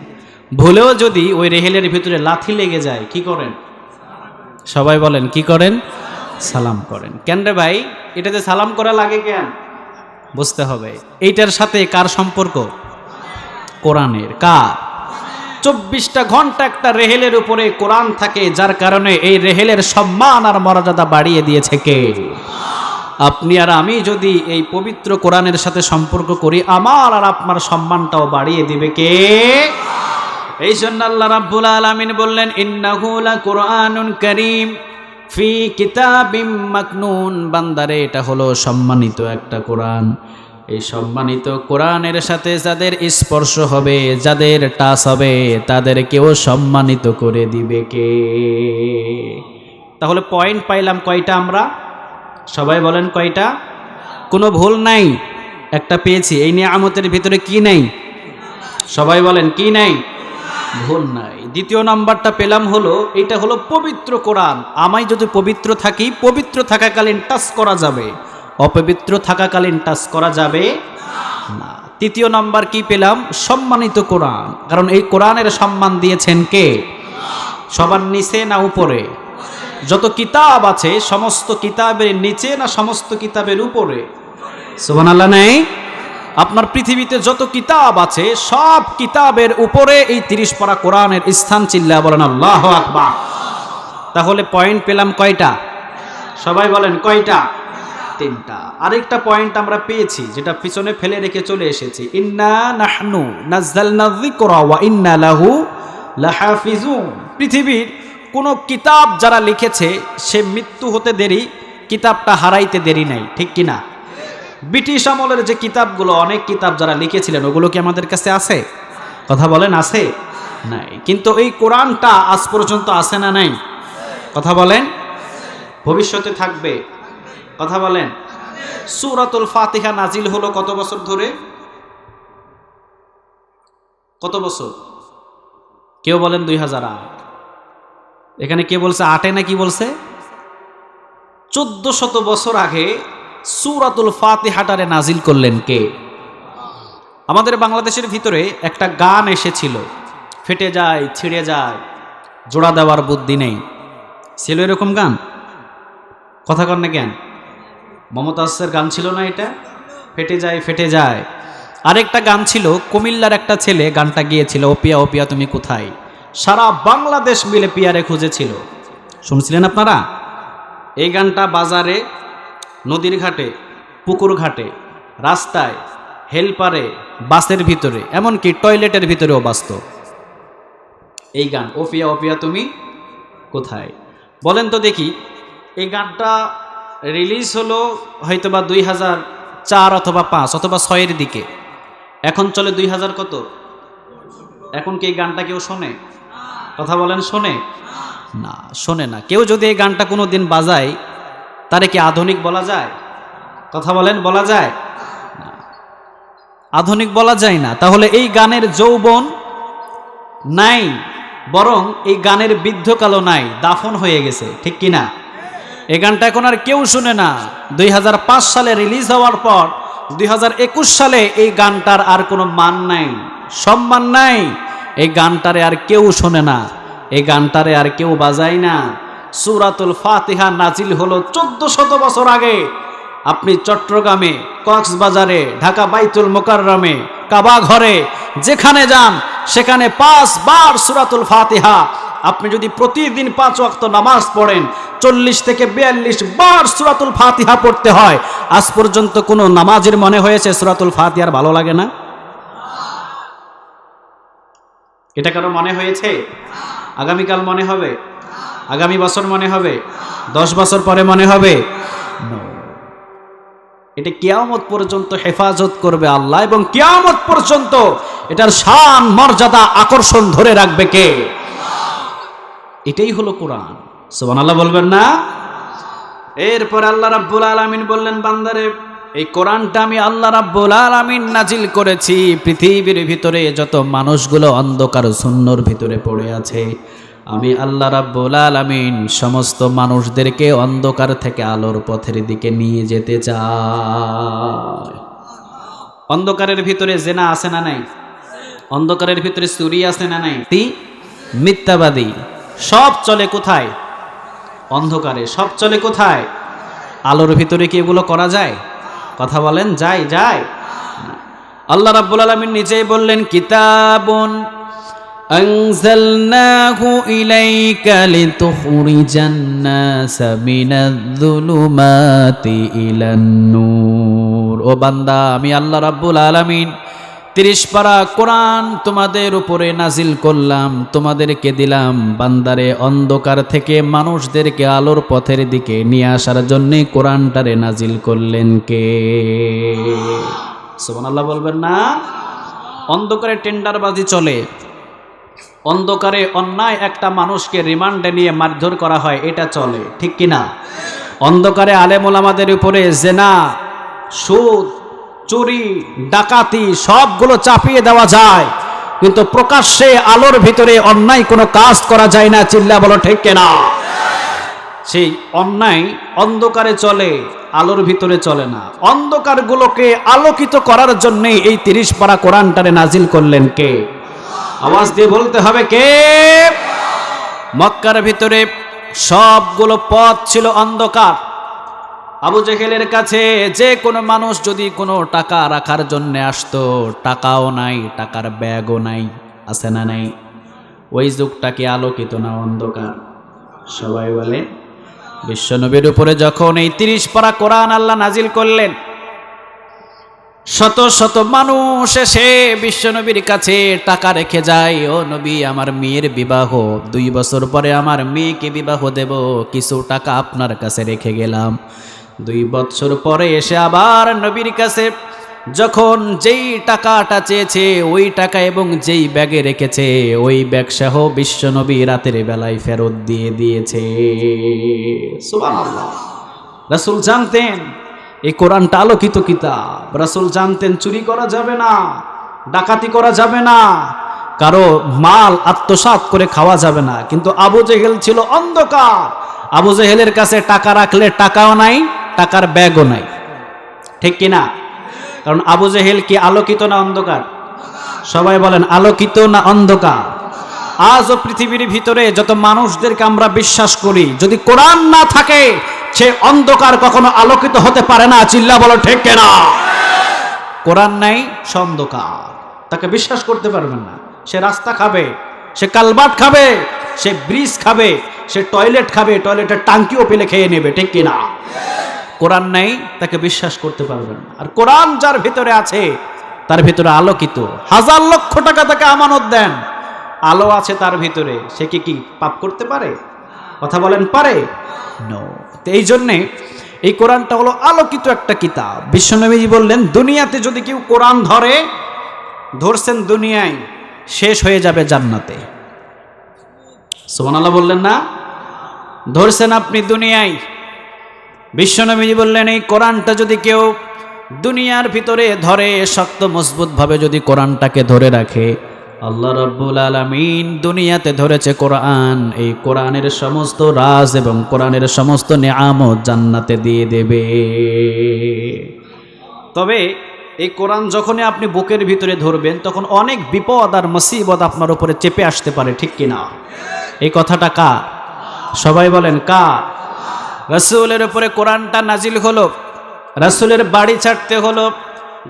ভুলেও যদি ওই রেহেলের ভিতরে লাথি লেগে যায়, কি করেন? সবাই বলেন, কি করেন? সালাম করেন। কেন রে ভাই, এটাতে সালাম করা লাগে কেন? বুঝতে হবে। এইটার সাথে কার সম্পর্ক? কোরআনের। কার? 24টা ঘন্টা একটা রেহেলের উপরে কোরআন থাকে, যার কারণে এই রেহেলের সম্মান আর মর্যাদা বাড়িয়ে দিয়েছে কে? আপনি আর আমি যদি এই পবিত্র কোরআনের সাথে সম্পর্ক করি, আমার আর আপনার সম্মানটাও বাড়িয়ে দিবে কে? এই জন্য আল্লাহ রাব্বুল আলামিন বললেন, ইন্নাহু লাকুরআনুন কারীম ফি কিতাবিম মাকনুন। বান্দারে, এটা হলো সম্মানিত একটা কোরআন। এই সম্মানিত কোরআনের সাথে যাদের স্পর্শ হবে, যাদের টাচ হবে, তাদেরকেও সম্মানিত করে দিবে কে? তাহলে পয়েন্ট পাইলাম কয়টা আমরা? সবাই বলেন, কয়টা? কোনো ভুল নাই, একটা পেয়েছি। এই নিয়ামতের ভিতরে কি নাই? সবাই বলেন, কি নাই? ভুল নাই। দ্বিতীয় নাম্বারটা পেলাম হলো, এটা হলো পবিত্র কোরআন। আমায় যদি পবিত্র থাকি, পবিত্র থাকাকালীন টাচ করা যাবে, অপবিত্র থাকাকালীন টাচ করা যাবে না। তৃতীয় নাম্বার কি পেলাম? সম্মানিত কোরআন। কারণ এই কোরআনের সম্মান দিয়েছেন কে? সবার নিচে না উপরে? যত কিতাব আছে সমস্ত কিতাবের নিচে না সমস্ত কিতাবের উপরে? সুবহানাল্লাহ নাই? আপনার পৃথিবীতে যত কিতাব আছে সব কিতাবের উপরে এই 30 পারা কোরআনের স্থান। চিল্লা বলেন আল্লাহু আকবার। তাহলে পয়েন্ট পেলাম কয়টা? সবাই বলেন, কয়টা? 3টা। আরেকটা পয়েন্ট আমরা পেয়েছি, যেটা পিছনে ফেলে রেখে চলে এসেছি। ইন্না নাহনু নাযালনা যিকরা ওয়া ইন্না লাহু লাহাফিজুন। পৃথিবীর কোনো কিতাব যারা লিখেছে, সে মৃত্যু হতে দেরি, কিতাবটা হারাইতে দেরি নাই, ঠিক কিনা? ব্রিটিশ আমলের যে কিতাবগুলো, অনেক কিতাব যারা লিখেছিলেন, ওগুলো কি আমাদের কাছে আছে? কথা বলেন, আছে? নাই। কিন্তু এই কোরআনটা আজ পর্যন্ত আছে না নাই? কথা বলেন। ভবিষ্যতে থাকবে। কথা বলেন। সূরাতুল ফাতিহা নাজিল হলো কত বছর ধরে? কত বছর? কেউ বলেন 2008। এখানে কে বলছে 8-এ, না কি বলছে? 1400 বছর আগে সূরাতুল ফাতিহাটারে নাজিল করলেন কে? আমাদের বাংলাদেশের ভিতরে একটা গান এসেছিল, ফেটে যায়, ছিঁড়ে যায়, জোড়া দেওয়ার বুদ্ধি নেই। ছিল এরকম গান? কথা কন না কেন? মমতাজের গান ছিল না এটা? ফেটে যায়, ফেটে যায়। আরেকটা গান ছিল, কুমিল্লার একটা ছেলে গানটা গিয়েছিল, ও পিয়া, ও পিয়া তুমি কোথায়। সারা বাংলাদেশ মিলে পিয়ারে খুঁজেছিল। শুনছিলেন আপনারা? এই গানটা বাজারে, নদীর ঘাটে, পুকুর ঘাটে, রাস্তায়, হেলপারে, বাসের ভিতরে, এমনকি টয়লেটের ভিতরেও বাজত এই গান, ও পিয়া, ও পিয়া তুমি কোথায়। বলেন তো দেখি, এই গানটা রিলিজ হলো হয়তোবা 2004 অথবা 5 অথবা 6-এর দিকে। এখন চলে 2000 কত? এখন কি এই গানটা কেউ শোনে? কথা বলেন, শোনে না? শোনে না। কেউ যদি এই গানটা কোনো দিন বাজায়, তারে কি আধুনিক বলা যায়? কথা বলেন, বলা যায় না। আধুনিক বলা যায় না। তাহলে এই গানের যৌবন নাই, বরং এই গানের বৃদ্ধকালও নাই, দাফন হয়ে গেছে, ঠিক কিনা? এই গানটা এখন আর কেউ শুনে না। 2005 সালে রিলিজ হওয়ার পর 2021 সালে এই গানটার আর কোনো মান নাই, সম্মান নাই। এই গানটারে আর কেউ শোনে না। এই গানটারে আর কেউ বাজায় না। সূরাতুল ফাতিহা নাজিল হলো 1400 বছর আগে। আপনি চট্টগ্রামে, কক্সবাজারে, ঢাকা বাইতুল মোকাররমে, কাবা ঘরে যেখানে যান সেখানে 5 বার সূরাতুল ফাতিহা। আপনি যদি প্রতিদিন 5 ওয়াক্ত নামাজ পড়েন 40 থেকে 42 বার সূরাতুল ফাতিহা পড়তে হয়। আজ পর্যন্ত কোনো নামাজের মনে হয়েছে সূরাতুল ফাতিহার ভালো লাগে না? এটা কারো মনে হয়েছে? আগামীকাল মনে হবে? আগামী বছর মনে হবে? 10 বছর পরে মনে হবে? এটা কিয়ামত পর্যন্ত হেফাজত করবে আল্লাহ, এবং কিয়ামত পর্যন্ত এটার শান মর্যাদা আকর্ষণ ধরে রাখবে কে? এটাই হলো কোরআন। সুবহানাল্লাহ বলবেন না? এরপর আল্লাহ রাব্বুল আলামিন বললেন, বান্দারে এই কোরআনটা আমি আল্লাহ রাব্বুল আলামিন নাজিল করেছি পৃথিবীর ভিতরে যত মানুষগুলো অন্ধকার শূন্যর ভিতরে পড়ে আছে, আমি আল্লাহ রাব্বুল আলামিন সমস্ত মানুষদেরকে অন্ধকার থেকে আলোর পথের দিকে নিয়ে যেতে চাই। অন্ধকারের ভিতরে জেনা আছে না নাই? অন্ধকারের ভিতরে চুরি আছে না নাই? মিথ্যাবাদী সব চলে কোথায়? অন্ধকারে। সব চলে কোথায়? আলোর ভিতরে কি এগুলো করা যায়? কথা বলেন, যায়? যায়। আল্লাহ রাব্বুল আলামিন নিজেই বললেন, কিতাবুন আনজালনাহু ইলাইকা লিতুখরিজান নাসা মিনায-যুলুমাতি ইলান নূর। ও বান্দা, আমি আল্লাহ রাব্বুল আলামিন 30 পারা কোরআন তোমাদের উপরে নাজিল করলাম, তোমাদেরকে দিলাম বান্দারে অন্ধকার থেকে মানুষদেরকে আলোর পথের দিকে নিয়ে আসার জন্য কোরআনটারে নাজিল করলেন কে? সুবহানাল্লাহ বলবেন না? অন্ধকারে টেন্ডারবাজি চলে, অন্ধকারে অন্যায় একটা মানুষকে রিমান্ডে নিয়ে মারধর করা হয়, এটা চলে, ঠিক কিনা? অন্ধকারে আলেম ওলামাদের উপরে জেনা, সুদ, চুরি, ডাকাতি সবগুলো চাপিয়ে দেওয়া যায়, কিন্তু প্রকাশ্যে আলোর ভিতরে অন্যায় কোনো কাজ করা যায় না। চিল্লা বলো ঠিক কিনা? সেই অন্যায় অন্ধকারে চলে, আলোর ভিতরে চলে না। অন্ধকারগুলোকে আলোকিত করার জন্যই এই 30 পারা কোরআনটারে নাজিল করলেন কে? আওয়াজ দিয়ে বলতে হবে কে? মক্কার ভিতরে সবগুলো পথ ছিল অন্ধকার। আবু জেহেলের কাছে যে কোনো মানুষ যদি কোনো টাকা রাখার জন্য আসতো, টাকাও নাই, টাকার ব্যাগও নাই, আছে না নাই? ওই যুগটাকে আলোকিত না অন্ধকার? সবাই বলে। বিশ্বনবীর উপরে যখন এই 30 পারা কোরআন আল্লাহ নাজিল করলেন, শত শত মানুষ এসে বিশ্বনবীর কাছে টাকা রেখে যায়, ও নবী আমার মেয়ের বিবাহ, 2 বছর পরে আমার মেয়েকে বিবাহ দেব, কিছু টাকা আপনার কাছে রেখে গেলাম। 2 বছর পরে এসে আবার নবীর কাছে যখন যেই টাকাটা চেয়েছে ওই টাকা এবং যেই ব্যাগে রেখেছে ওই ব্যাগ সহ বিশ্বনবী রাতের বেলায় ফেরত দিয়ে দিয়েছে। সুবহানাল্লাহ। রাসূল জানতেন এই কোরআনটা আলোকিত কিতাব। রাসূল জানতেন চুরি করা যাবে না, ডাকাতি করা যাবে না, কারো মাল আত্মসাৎ করে খাওয়া যাবে না। কিন্তু আবু জেহেল ছিল অন্ধকার। আবু জেহেলের কাছে টাকা রাখলে টাকাও নাই, টাকার ব্যাগও নাই, ঠিক কিনা? কারণ আবু জেহেল কি আলোকিত না অন্ধকার? সবাই বলেন, আলোকিত না অন্ধকার? আজও পৃথিবীর ভিতরে যত মানুষদেরকে আমরা বিশ্বাস করি, যদি কোরআন না থাকে সে অন্ধকার কখনো আলোকিত হতে পারে না। চিল্লা বলো ঠিক কিনা? কোরআন নাই, সে অন্ধকার, তাকে বিশ্বাস করতে পারবেন না। সে রাস্তা খাবে, সে কালবাট খাবে, সে ব্রিজ খাবে, সে টয়লেট খাবে, টয়লেটের টাঙ্কিও পেলে খেয়ে নেবে, ঠিক কিনা? কোরআন নাই, তাকে বিশ্বাস করতে পারবেন না। আর কোরআন যার ভিতরে আছে তার ভিতরে আলোকিত। 1000 লক্ষ টাকা তাকে আমানত দেন, আলো আছে তার ভিতরে, সে কি পাপ করতে পারে? কথা বলেন, পারে? নো। তো এই জন্যে এই কোরআনটা হলো আলোকিত একটা কিতাব। বিশ্বনবীজি বললেন, দুনিয়াতে যদি কেউ কোরআন ধরছেন দুনিয়ায়, শেষ হয়ে যাবে জান্নাতে। সুবহানাল্লাহ বললেন না? ধরছেন আপনি দুনিয়ায়, বিশ্বনবীজি বললেন এই কোরআনটা যদি কেউ দুনিয়ার ভিতরে ধরে, শক্ত মজবুত ভাবে যদি কোরআনটাকে ধরে রাখে, আল্লাহ রাব্বুল আলামিন দুনিয়াতে ধরেছে কোরআন, এই কোরআনের সমস্ত রাজ এবং কোরআনের সমস্ত নিয়ামত জান্নাতে দিয়ে দেবে। তবে এই কোরআন যখনই আপনি বুকের ভিতরে ধরবেন তখন অনেক বিপদ আর মুসিবত আপনার উপরে চেপে আসতে পারে, ঠিক কিনা? এই কথাটা কার? সবাই বলেন কার? রাসূলের উপরে কোরআনটা নাজিল হলো, রাসূলের বাড়ি ছাড়তে হলো,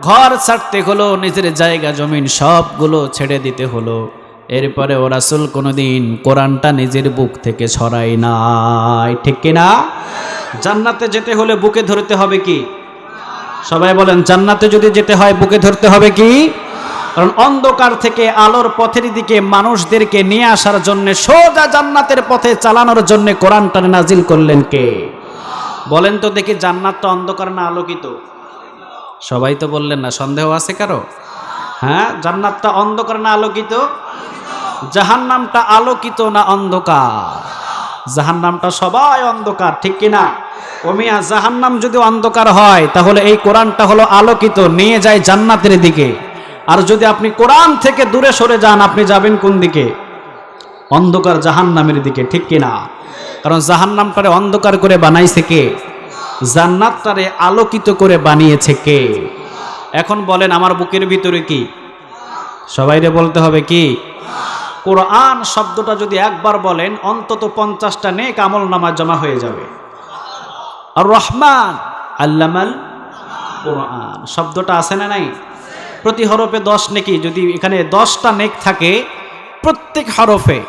ঘর ছাড়তে হলো, নিজের জায়গা জমিন সবগুলো ছেড়ে দিতে হলো। এরপরে ও রাসূল কোনোদিন কোরআনটা নিজের বুক থেকে সরাই নাই, ঠিক কিনা? জান্নাতে যেতে হলে বুকে ধরতে হবে কি? সবাই বলেন জান্নাতে যদি যেতে হয় বুকে ধরতে হবে কি? কারণ অন্ধকার থেকে আলোর পথের দিকে মানুষদেরকে নিয়ে আসার জন্য, সোজা জান্নাতের পথে চালানোর জন্য কোরআনটা নাজিল করলেন কে? বলেন তো দেখি, জান্নাতটা অন্ধকার না আলোকিত? সবাই তো বললেন না, সন্দেহ আছে কারো? হ্যাঁ, জান্নাতটা অন্ধকার না আলোকিত? জাহান্নামটা আলোকিত না অন্ধকার? জাহান্নামটা সবাই অন্ধকার, ঠিক কিনা? ওমিয়া জাহান্নাম যদি অন্ধকার হয় তাহলে এই কোরআনটা হলো আলোকিত, নিয়ে যায় জান্নাতের দিকে। আর যদি আপনি কোরআন থেকে দূরে সরে যান, আপনি যাবেন কোন দিকে? অন্ধকার জাহান্নামের দিকে, ঠিক কিনা? কারণ জাহান্নামটারে অন্ধকার করে বানাইছে কে? জান্নাতটারে আলোকিত করে বানিয়েছে কে? এখন বলেন আমার বুকের ভিতরে কি? সবাইরে বলতে হবে কি? কোরআন শব্দটা যদি একবার বলেন অন্তত 50টা নেক আমল নামায় জমা হয়ে যাবে। আর রহমান আল্লামাল কোরআন শব্দটা আছে না নাই? প্রতি হরফে 10 নেকি, যদি এখানে 10টা নেক থাকে প্রত্যেক হরফে,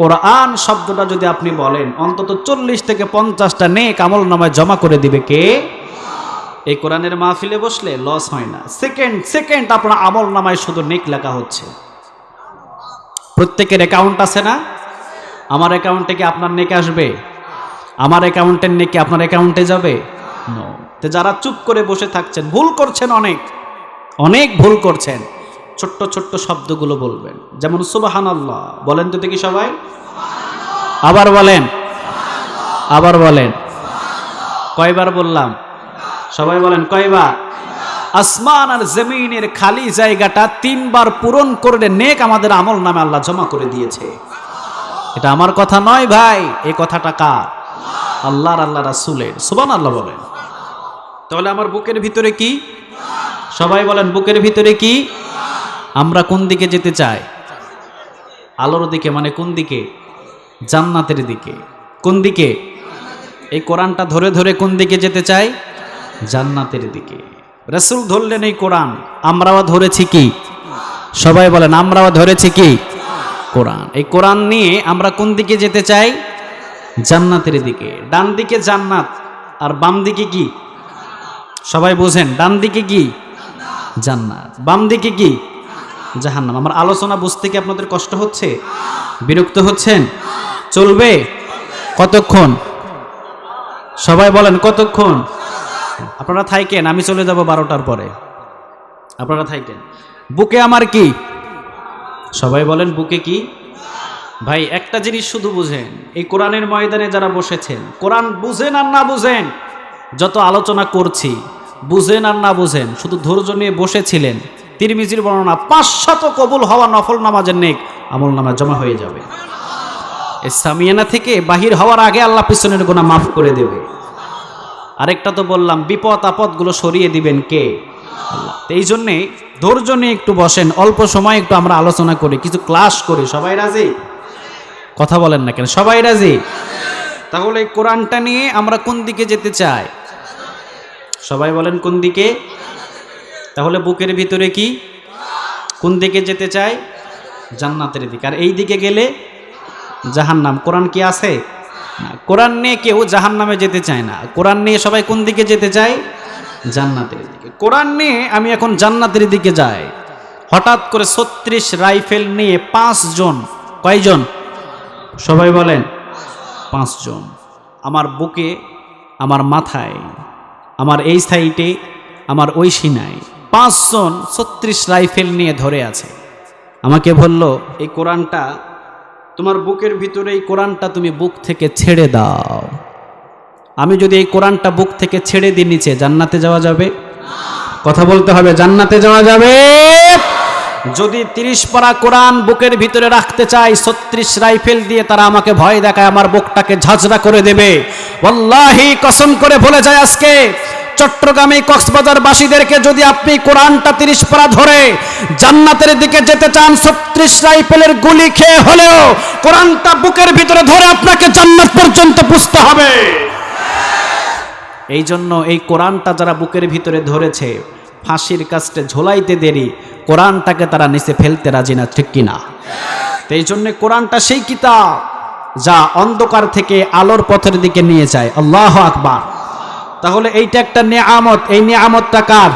কোরআন শব্দটা যদি আপনি বলেন অন্তত 40 থেকে 50টা নেক আমল নামায় জমা করে দিবে কে? এই কোরআনের মাহফিলে বসলে লস হয় না, সেকেন্ড সেকেন্ড আপনার আমল নামায় শুধু নেক লেখা হচ্ছে। প্রত্যেকের অ্যাকাউন্ট আছে না? আমার অ্যাকাউন্টে কি আপনার নেক আসবে? আমার অ্যাকাউন্টের নেক কি আপনার অ্যাকাউন্টে যাবে? নো। তো যারা চুপ করে বসে থাকছেন, ভুল করছেন, অনেক অনেক ভুল করছেন, ছোট্ট ছোট্ট শব্দগুলো বলবেন, যেমন সুবহানাল্লাহ বলেন তো দেখি সবাই, আবার বলেন, আবার বলেন। কয়বার বললাম? সবাই বলেন কয়বার? আসমান আর জমিনের খালি জায়গাটা 3 বার পূরণ করলে নেক আমাদের আমল নামে আল্লাহ জমা করে দিয়েছে। এটা আমার কথা নয় ভাই, এই কথাটা কার? আল্লাহর, আল্লাহ রাসূলের। সুবহানাল্লাহ বলেন। তাহলে আমার বুকের ভিতরে কি? সবাই বলেন বুকের ভিতরে কি? আমরা কোন দিকে যেতে চাই? আলোর দিকে, মানে কোন দিকে? জান্নাতের দিকে। কোন দিকে? এই কোরআনটা ধরে ধরে কোন দিকে যেতে চাই? জান্নাতের দিকে। রাসূল ধরলেন এই কোরআন, আমরাও ধরেছি কি? সবাই বলেন আমরাও ধরেছি কি? কোরআন। এই কোরআন নিয়ে আমরা কোন দিকে যেতে চাই? জান্নাতের দিকে। ডান দিকে জান্নাত আর বাম দিকে কি? সবাই বোঝেন, ডান দিকে কি? জান্নাত, বাম দিকে কি? জাহান্নাম। আমার আলোচনা বুঝতে কি আপনাদের কষ্ট হচ্ছে? বিরক্ত হচ্ছেন? চলবে কতক্ষণ? সবাই বলেন কতক্ষণ? আপনারা থাকেন, আমি চলে যাব 12টার পরে, আপনারা থাকেন। বুকে আমার কি? সবাই বলেন বুকে কি? ভাই একটা জিনিস শুধু বুঝেন, এই কোরআনের ময়দানে যারা বসেছেন, কোরআন বুঝেন আর না বুঝেন, যত আলোচনা করছি, বুঝেন আর না বুঝেন, শুধু ধৈর্য নিয়ে বসেছিলেন, তিরমিজির বর্ণনা 500 কবুল হওয়া নফল নামাজের নেক আমল নামাজ জমা হয়ে যাবে। এই সামিয়ানা থেকে বাহির হওয়ার আগে আল্লাহ পিছনের গুনাহ মাফ করে দেবে। আরেকটা তো বললাম, বিপদ আপদগুলো সরিয়ে দিবেন কে? আল্লাহ। এই জন্যে ধৈর্য নিয়ে একটু বসেন, অল্প সময় একটু আমরা আলোচনা করি, কিছু ক্লাস করি। সবাই রাজি? কথা বলেন না কেন? সবাই রাজি? তাহলে এই কোরআনটা নিয়ে আমরা কোন দিকে যেতে চাই? সবাই বলেন কোন দিকে? তাহলে বুকের ভিতরে কি? কোন দিকে যেতে চাই? জান্নাতের দিকে। আর এই দিকে গেলে জাহান্নাম। কোরআন কি আছে? না। কোরআন নিয়ে কেউ জাহান্নামে যেতে চায় না। কোরআন নিয়ে সবাই কোন দিকে যেতে চায়? জান্নাতের দিকে। কোরআন নিয়ে আমি এখন জান্নাতের দিকে যাই। হঠাৎ করে 36 রাইফেল নিয়ে 5 জন, কয়জন? সবাই বলেন 5 জন, আমার বুকে, আমার মাথায়, আমার এই সাইডে, আমার ওই সিনায় 5 জন 36 রাইফেল নিয়ে ধরে আছে। আমাকে বলল এই কোরআনটা তোমার বুকের ভিতরে, এই কোরআনটা তুমি বুক থেকে ছেড়ে দাও। আমি যদি এই কোরআনটা বুক থেকে ছেড়ে দিই নিচে, জান্নাতে যাওয়া যাবে? কথা বলতে হবে, জান্নাতে যাওয়া যাবে? যদি 30 পারা কোরআন বুকের ভিতরে রাখতে চাই, 36 রাইফেল দিয়ে তারা আমাকে ভয় দেখায়, আমার বুকটাকে ঝাঁঝরা করে দেবে। ওয়াল্লাহি কসম করে বলে যায় আজকে চট্টগ্রামে কক্সবাজারবাসীদেরকে যদি আপনি কোরআনটা 30 পারা ধরে জান্নাতের দিকে যেতে চান, 36 রাইফেলের গুলি খেয়ে হলেও কোরআনটা বুকের ভিতরে ধরে আপনাকে জান্নাত পর্যন্ত পুছতে হবে। এই জন্য এই কোরআনটা যারা বুকের ভিতরে ধরেছে, ফাঁসির কাস্টে ঝোলাইতে দেরি, কোরআনটাকে তারা নিচে ফেলতে রাজি না, ঠিক কিনা? তো এই জন্য কোরআনটা সেই কিতাব যা অন্ধকার থেকে আলোর পথের দিকে নিয়ে যায়। আল্লাহু আকবার। তাহলে এইটা একটা নিয়ামত। এই নিয়ামতটা কার?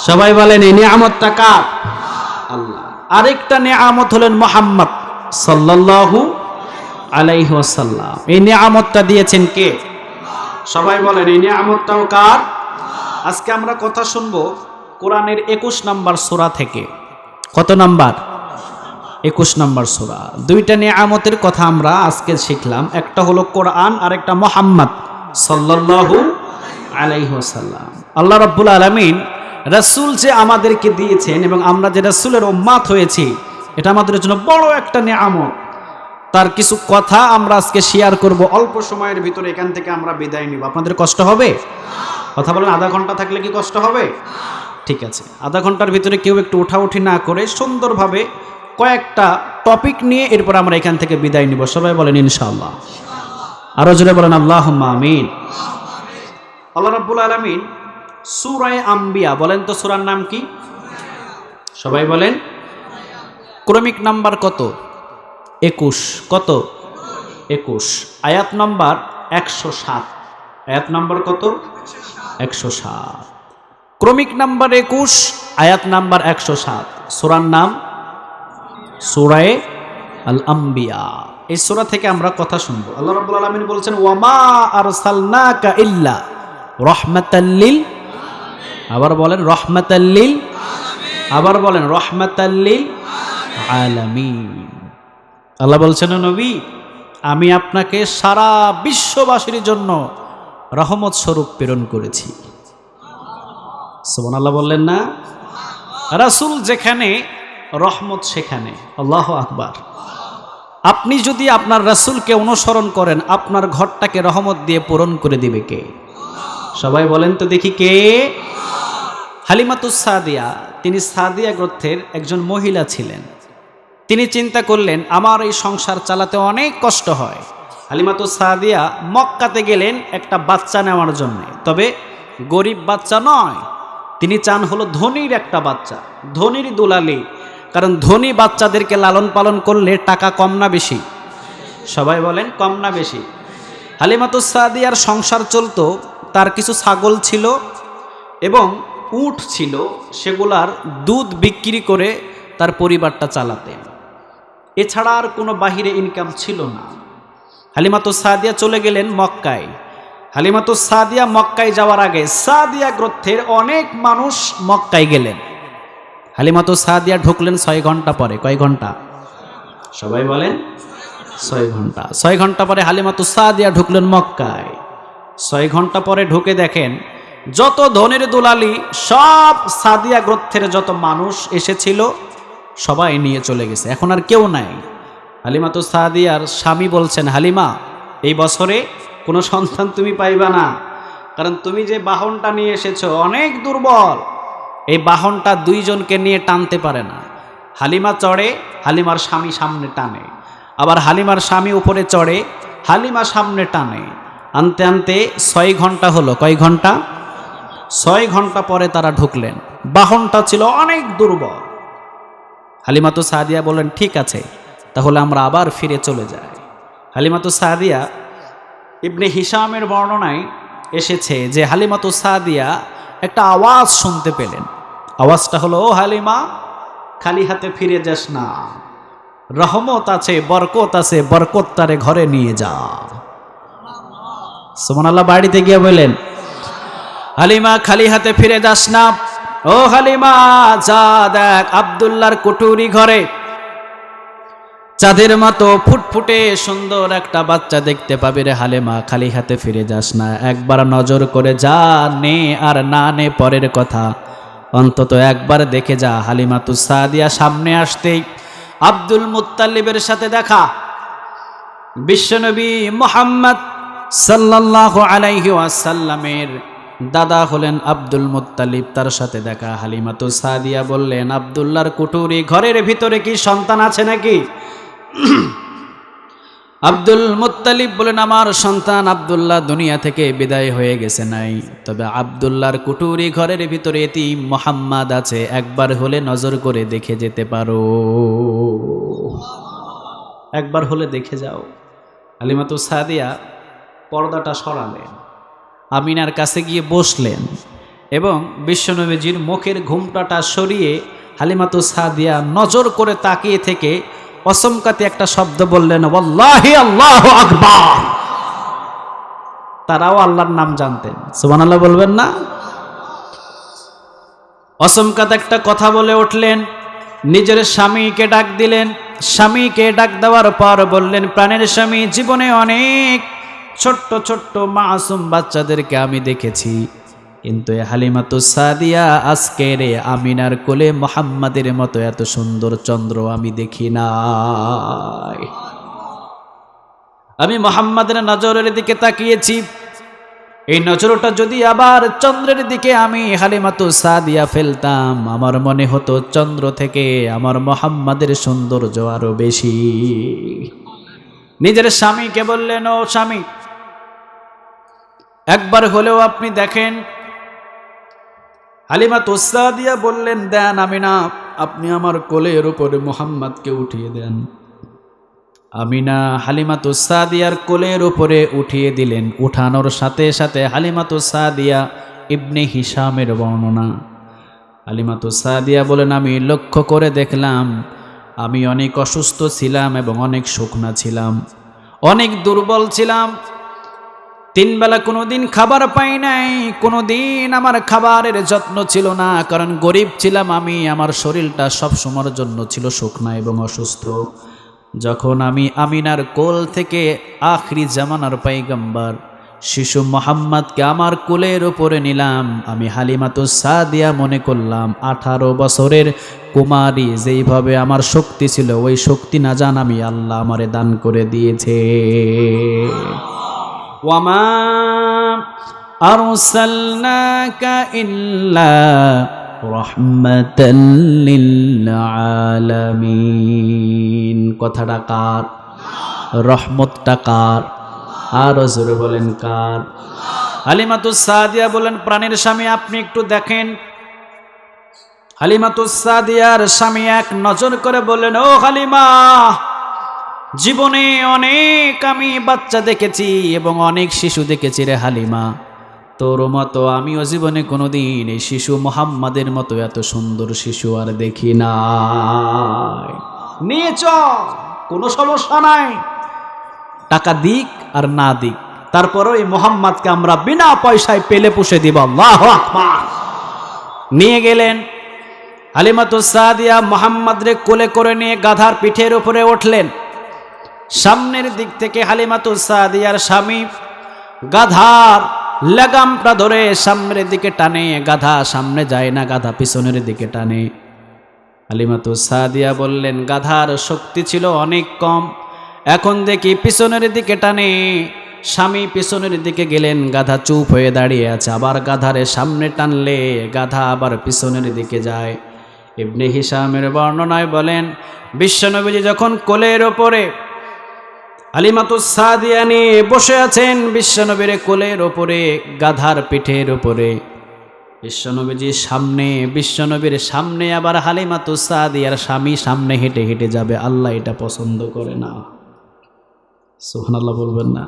সবাই বলেন, এই নিয়ামতটা কার? আল্লাহ। আরেকটা নিয়ামত হলেন মুহাম্মদ সাল্লাল্লাহু আলাইহি ওয়াসাল্লাম। এই নিয়ামতটা দিয়েছেন কে? সবাই বলেন, এই নিয়ামতটাও কার? আজকে আমরা কথা শুনবো কোরআনের 21 নম্বর সূরা থেকে। কত নাম্বার? 21 নম্বর সূরা। দুইটা নিয়ামতের কথা আমরা আজকে শিখলাম, একটা হলো কোরআন আর একটা মুহাম্মদ সাল্লাল্লাহু আলাইহি ওয়াসাল্লাম। আল্লাহ রাব্বুল আলামিন রাসূল যে আমাদেরকে দিয়েছেন এবং আমরা যে রাসূলের উম্মত হয়েছি, এটা আমাদের জন্য বড় একটা নিয়ামত। তার কিছু কথা আমরা আজকে শেয়ার করব অল্প সময়ের ভিতরে। এখান থেকে আমরা বিদায় নিব। আপনাদের কষ্ট হবে? কথা বলেন, আধা ঘন্টা থাকলে কি কষ্ট হবে? ঠিক আছে, আধা ঘন্টার ভিতরে কেউ একটু উঠাউঠি না করে সুন্দরভাবে কয়েকটা টপিক নিয়ে এরপর আমরা এখান থেকে বিদায় নিব। সবাই বলেন ইনশাআল্লাহ। আরো জোরে বলেন আল্লাহুম্মা আমিন। আল্লাহ রাব্বুল আলামিন সূরা আম্বিয়া, বলেন তো সূরার নাম কি? সবাই বলেন। ক্রমিক নাম্বার কত? 21। কত? 21। আয়াত নাম্বার 107। আয়াত নাম্বার কত? 107। ক্রমিক নাম্বার 21, আয়াত নাম্বার 107। সূরার নাম সূরা আল আম্বিয়া। এই সূরা থেকে আমরা কথা শুনবো। আল্লাহ রাব্বুল আলামিন বলছেন, ওয়ামা আরসালনাকা ইল্লা রাহমাতাল লিল, আবার বলেন রাহমাতাল লিল, আবার বলেন রাহমাতাল লিল আলামিন। আল্লাহ বলছেন, নবী আমি আপনাকে সারা বিশ্ববাসীর জন্য রহমত স্বরূপ প্রেরণ করেছি। সুবহানাল্লাহ বললেন না? রাসূল যেখানে রহমত সেখানে। আল্লাহু আকবার। আপনি যদি আপনার রাসূলকে অনুসরণ করেন, আপনার ঘরটাকে রহমত দিয়ে পূরণ করে দিবে কে? সবাই বলেন তো দেখি কে? হালিমাতুস সাদিয়া, তিনি সাদিয়া গোত্রের একজন মহিলা ছিলেন। তিনি চিন্তা করলেন, আমার এই সংসার চালাতে অনেক কষ্ট হয়। হালিমাতুস সাদিয়া মক্কাতে গেলেন একটা বাচ্চা নেওয়ার জন্য, তবে গরিব বাচ্চা নয়, তিনি চান হলো ধনীর একটা বাচ্চা, ধনীর দুলালি। কারণ ধনী বাচ্চাদেরকে লালন পালন করলে টাকা কম না বেশি? সবাই বলেন, কম না বেশি? হালিমাতুস সাদিয়ার সংসার চলতো, তার কিছু ছাগল ছিল এবং উট ছিল, সেগুলার দুধ বিক্রি করে তার পরিবারটা চালাতেন। এছাড়া আর কোনো বাহিরে ইনকাম ছিল না। হালিমাতুস সাদিয়া চলে গেলেন মক্কায়। হালিমাতুস সাদিয়া মক্কায় যাওয়ার আগে সাদিয়া গোত্রের অনেক মানুষ মক্কায় গেলেন। হালিমাতুস সাদিয়া ঢুকলেন 6 ঘন্টা পরে। কয় ঘন্টা? সবাই বলেন 6 ঘন্টা। 6 ঘন্টা পরে হালিমাতুস সাদিয়া ঢুকলেন মক্কায়। 6 ঘন্টা পরে ঢুকে দেখেন যত ধনের দুলালি, সব সাদিয়া গোত্রের যত মানুষ এসেছিল সবাই নিয়ে চলে গেছে, এখন আর কেউ নাই। হালিমাতুস সাদিয়ার স্বামী বলছেন, হালিমা এই বছরে কোনো সন্তান তুমি পাইবা না, কারণ তুমি যে বাহনটা নিয়ে এসেছো অনেক দুর্বল, এই বাহনটা 2 জনকে নিয়ে টানতে পারে না। হালিমা চড়ে, হালিমার স্বামী সামনে টানে, আবার হালিমার স্বামী উপরে চড়ে, হালিমা সামনে টানে। আনতে আনতে 6 ঘন্টা হলো। কয় ঘন্টা? 6 ঘন্টা পরে তারা ঢুকলেন। বাহনটা ছিল অনেক দুর্বল। হালিমাতুস সাদিয়া বললেন, ঠিক আছে, তাহলে আমরা আবার ফিরে চলে যাই। হালিমাতুস সাদিয়া, ইবনে হিশামের বর্ণনায় এসেছে যে হালিমাতুস সাদিয়া একটা আওয়াজ শুনতে পেলেন। আওয়াজটা হলো, ও হালিমা, খালি হাতে ফিরে যাস না, রহমত আছে, বরকত আছে, বরকত তারে ঘরে নিয়ে যা। সুবহানাল্লাহ। বাড়িতে গিয়ে বললেন, হালিমা খালি হাতে ফিরে যাস না, ও হালিমা যা দেখ আব্দুল্লাহর কুটুরি ঘরে চাঁদের মতো ফুটফুটে সুন্দর একটা বাচ্চা দেখতে পাবি রে হালিমা, খালি হাতে ফিরে যাস না, একবার নজর করে যা, নে আর না নে পরের কথা, অন্তত একবার দেখে যা। হালিমাতুস সাদিয়া সামনে আসতেই আব্দুল মুত্তালিবের সাথে দেখা। বিশ্বনবী মুহাম্মদ সাল্লাল্লাহু আলাইহি ওয়াসাল্লামের দাদা হলেন আব্দুল মুত্তালিব, তার সাথে দেখা। হালিমাতু সাদিয়া বললেন, আব্দুল্লাহর কুটুরি, ঘরের ভিতরে কি সন্তান আছে নাকি? আব্দুল মুত্তালিব বলেন, আমার সন্তান আব্দুল্লাহ দুনিয়া থেকে বিদায় হয়ে গেছে নাই, তবে আব্দুল্লাহর কুটুরি ঘরের ভিতরে এতিম মুহাম্মদ আছে, একবার হলে নজর করে দেখে যেতে পারো, একবার হলে দেখে যাও। হালিমাতু সাদিয়া পর্দাটা সরালেন, আমিনার কাছে গিয়ে বসলেন এবং বিশ্বনবীজির মুখের ঘুমটাটা সরিয়ে হালিমাতু সাদিয়া নজর করে তাকিয়ে থেকে অসমকাতে একটা শব্দ বললেন, ওয়াল্লাহি আল্লাহু আকবার। তারাও আল্লাহর নাম জানতেন, সুবহানাল্লাহ বলবেন না? অসমকাত একটা কথা বলে উঠলেন, নিজের স্বামীকে ডাক দিলেন। স্বামীকে ডাক দেওয়ার পর বললেন, প্রাণের স্বামী, জীবনে অনেক ছোট্ট ছোট্ট মাসুম বাচ্চাদেরকে আমি দেখেছি, কিন্তু হালিমাতু সাদিয়া আজকের আমিনার কোলে মুহাম্মাদের মতো এত সুন্দর চন্দ্র আমি দেখি নাই। আমি মুহাম্মাদের নজরের দিকে তাকিয়েছি, এই নজরটা যদি আবার চন্দ্রের দিকে আমি হালিমাতু সাদিয়া ফেলতাম, আমার মনে হতো চন্দ্র থেকে আমার মুহাম্মাদের সৌন্দর্য আরো বেশি। নিজের স্বামীকে বললেন, ও স্বামী, একবার হলেও আপনি দেখেন। হালিমাতু সাদিয়া বললেন, দেন আমিনা, আপনি আমার কোলের উপরে মুহাম্মাদকে উঠিয়ে দেন। আমিনা হালিমাতু সাদিয়ার কোলের উপরে উঠিয়ে দিলেন। উঠানোর সাথে সাথে হালিমাতু সাদিয়া, ইবনে হিশামের বর্ণনা, হালিমাতু সাদিয়া বলেন, আমি লক্ষ্য করে দেখলাম আমি অনেক অসুস্থ ছিলাম এবং অনেক শুকনা ছিলাম, অনেক দুর্বল ছিলাম। 3 বেলা কোনোদিন খাবার পাই নাই, কোনোদিন আমার খাবারের যত্ন ছিল না, কারণ গরিব ছিলাম আমি। আমার শরীরটা সব সময়ের জন্য ছিল শুকনা এবং অসুস্থ। যখন আমি আমিনার কোল থেকে আখরি জামানার পয়গম্বর শিশু মুহাম্মদকে আমার কোলের উপরে নিলাম, আমি হালিমাতু সাদিয়া মনে করলাম 18 বছরের কুমারী যেইভাবে আমার শক্তি ছিল, ওই শক্তি না জান আমি আল্লাহ আমারে দান করে দিয়েছে। ওয়ামা আরসালনাকা ইল্লা রাহমাতাল লিল আলামিন। কথাটা কার? রহমতটা কার? আর জোরে বলেন কার? হালিমাতু সাদিয়া বলেন, প্রাণের স্বামী, আপনি একটু দেখেন। হালিমাতু সাদিয়ার স্বামী এক নজর করে বললেন, ও হালিমা, জীবনে অনেক আমি বাচ্চা দেখেছি এবং অনেক শিশু দেখেছি রে হালিমা, তোর মতো আমিও জীবনে কোনোদিন এই শিশু মুহাম্মাদের মতো এত সুন্দর শিশু আর দেখি নাই। নিয়ে চল, কোনো সমস্যা নাই, টাকা দিক আর না দিক, তারপরও এই মুহাম্মাদকে আমরা বিনা পয়সায় পেলে পুষে দিব। আল্লাহু আকবার। নিয়ে গেলেন। হালিমাতু সাদিয়া মুহাম্মাদরে কোলে করে নিয়ে গাধার পিঠের উপরে উঠলেন। সামনের দিক থেকে হালিমাতু সাদিয়ার স্বামী গাধার লাগামটা ধরে সামনের দিকে টানে। গাধা সামনে যায় না, গাধা পিছনের দিকে টানে। হালিমাতু সাদিয়া বললেন, গাধার শক্তি ছিল অনেক কম, এখন দেখি পিছনের দিকে টানে। স্বামী পিছনের দিকে গেলেন, গাধা চুপ হয়ে দাঁড়িয়ে আছে। আবার গাধারে সামনে টানলে গাধা আবার পিছনের দিকে যায়। ইবনে হিশামের বর্ণনায় বলেন, বিশ্বনবীজি যখন কোলের ওপরে হালিমাতু সাদিয়া নিয়ে বসে আছেন, বিশ্বনবীর কোলের ওপরে গাধার পিঠের ওপরে, বিশ্বনবীজির সামনে, বিশ্বনবীর সামনে আবার হালিমাতু সাদিয়ার স্বামী সামনে হেঁটে হেঁটে যাবে। আল্লাহ এটা পছন্দ করে না। সুবহানাল্লাহ বলবেন না?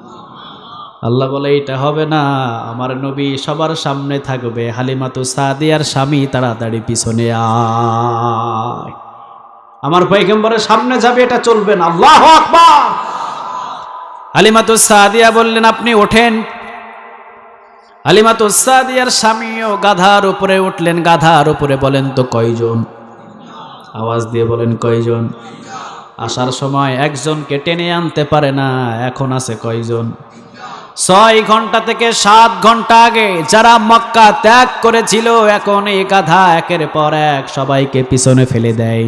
আল্লাহ বলে এটা হবে না, আমার নবী সবার সামনে থাকবে, হালিমাতু সাদিয়ার স্বামী তাড়াতাড়ি পিছনে আয়। আমার পয়গম্বরের সামনে যাবে, এটা চলবে না। আল্লাহু আকবার। হালিমাতু সাদিয়া বললেন, আপনি ওঠেন। হালিমাতু সাদিয়ার স্বামীও গাধার উপরে উঠলেন। গাধার উপরে বলেন তো কয়জন? আওয়াজ দিয়ে বলেন কয়জন? আসার সময় একজনকে টেনে আনতে পারে না, এখন আছে কয়জন? 6 ঘন্টা থেকে 7 ঘন্টা আগে যারা মক্কা ত্যাগ করেছিল, এখন এই গাধা একের পর এক সবাইকে পিছনে ফেলে দেয়।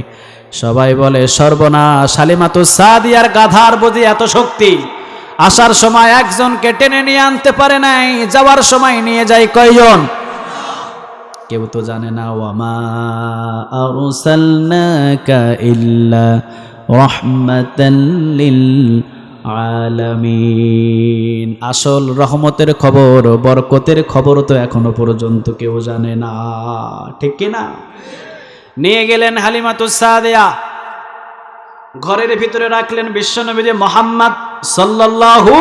সবাই বলে সর্বনাশ, হালিমাতু সাদিয়ার গাধার বুঝি এত শক্তি। আসার সময় একজনকে টেনে নিয়ে আনতে পারে নাই, যাওয়ার সময় নিয়ে যায় কয়জন? কেউ তো জানে না। ওয়ামা আরসালনাকা ইল্লা রাহমাতাল লিল আলামিন। আসল রহমতের খবর, বরকতের খবর তো এখনো পর্যন্ত কেউ জানে না, ঠিক কি না? নিয়ে গেলেন হালিমাতুস সাদিয়া, ঘরের ভিতরে রাখলেন বিশ্বনবী মুহাম্মদ সাল্লাল্লাহু।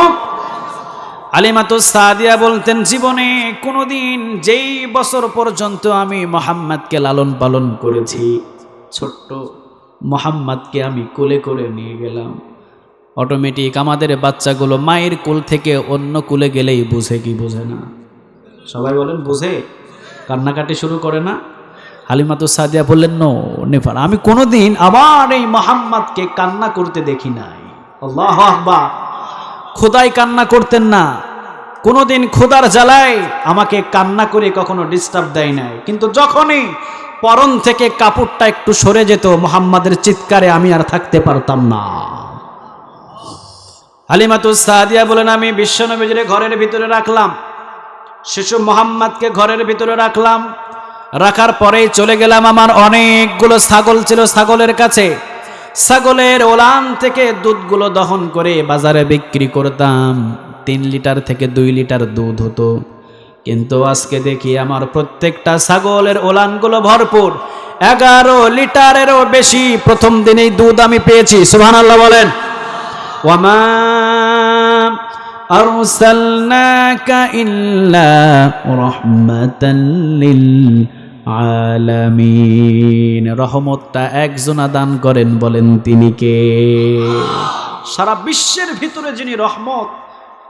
হালিমাতুস সাদিয়া বলতেন, জীবনে কোনোদিন যেই বছর পর্যন্ত আমি মুহাম্মদকে লালন পালন করেছি, ছোট্ট মুহাম্মদকে আমি কোলে করে নিয়ে গেলাম। অটোমেটিক আমাদের বাচ্চাগুলো মায়ের কোল থেকে অন্য কোলে গেলেই বুঝে কি বুঝে না? সবাই বলেন বুঝে, কান্নাকাটি শুরু করে না? হালিমাতুস সাদিয়া বললেন, নো নেভার, আমি কোনোদিন আবার এই মুহাম্মদকে কান্না করতে দেখি নাই। আল্লাহু আকবার। খোদাই কান্না করতেন না, কোনোদিন খোদার জ্বালায় আমাকে কান্না করে কখনো ডিস্টার্ব দেয় নাই, কিন্তু যখনই পরন থেকে কাপড়টা একটু সরে যেত মুহাম্মাদের চিৎকারে আমি আর থাকতে পারতাম না। হালিমাতুস সাদিয়া বলেন, আমি বিশ্বনবীর ঘরের ভিতরে রাখলাম, শিশু মুহাম্মদকে ঘরের ভিতরে রাখলাম। রাখার পরেই চলে গেলাম, আমার অনেকগুলো ছাগল ছিল ছাগলের কাছে। ছাগলের ওলান থেকে দুধগুলো দহন করে বাজারে বিক্রি করতাম। 3 লিটার থেকে 2 লিটার দুধ হতো। কিন্তু আজকে দেখি আমার প্রত্যেকটা ছাগলের ওলানগুলো ভরপুর, 11 লিটারেরও বেশি প্রথম দিনেই দুধ আমি পেয়েছি। সুবহানাল্লাহ বলেন। ওয়ামা আরসালনাকা ইল্লা রাহমাতাল লিল আলামিন। রহমতটা একজনা দান করেন, বলেন তিনি কে? সারা বিশ্বের ভিতরে যিনি রহমত,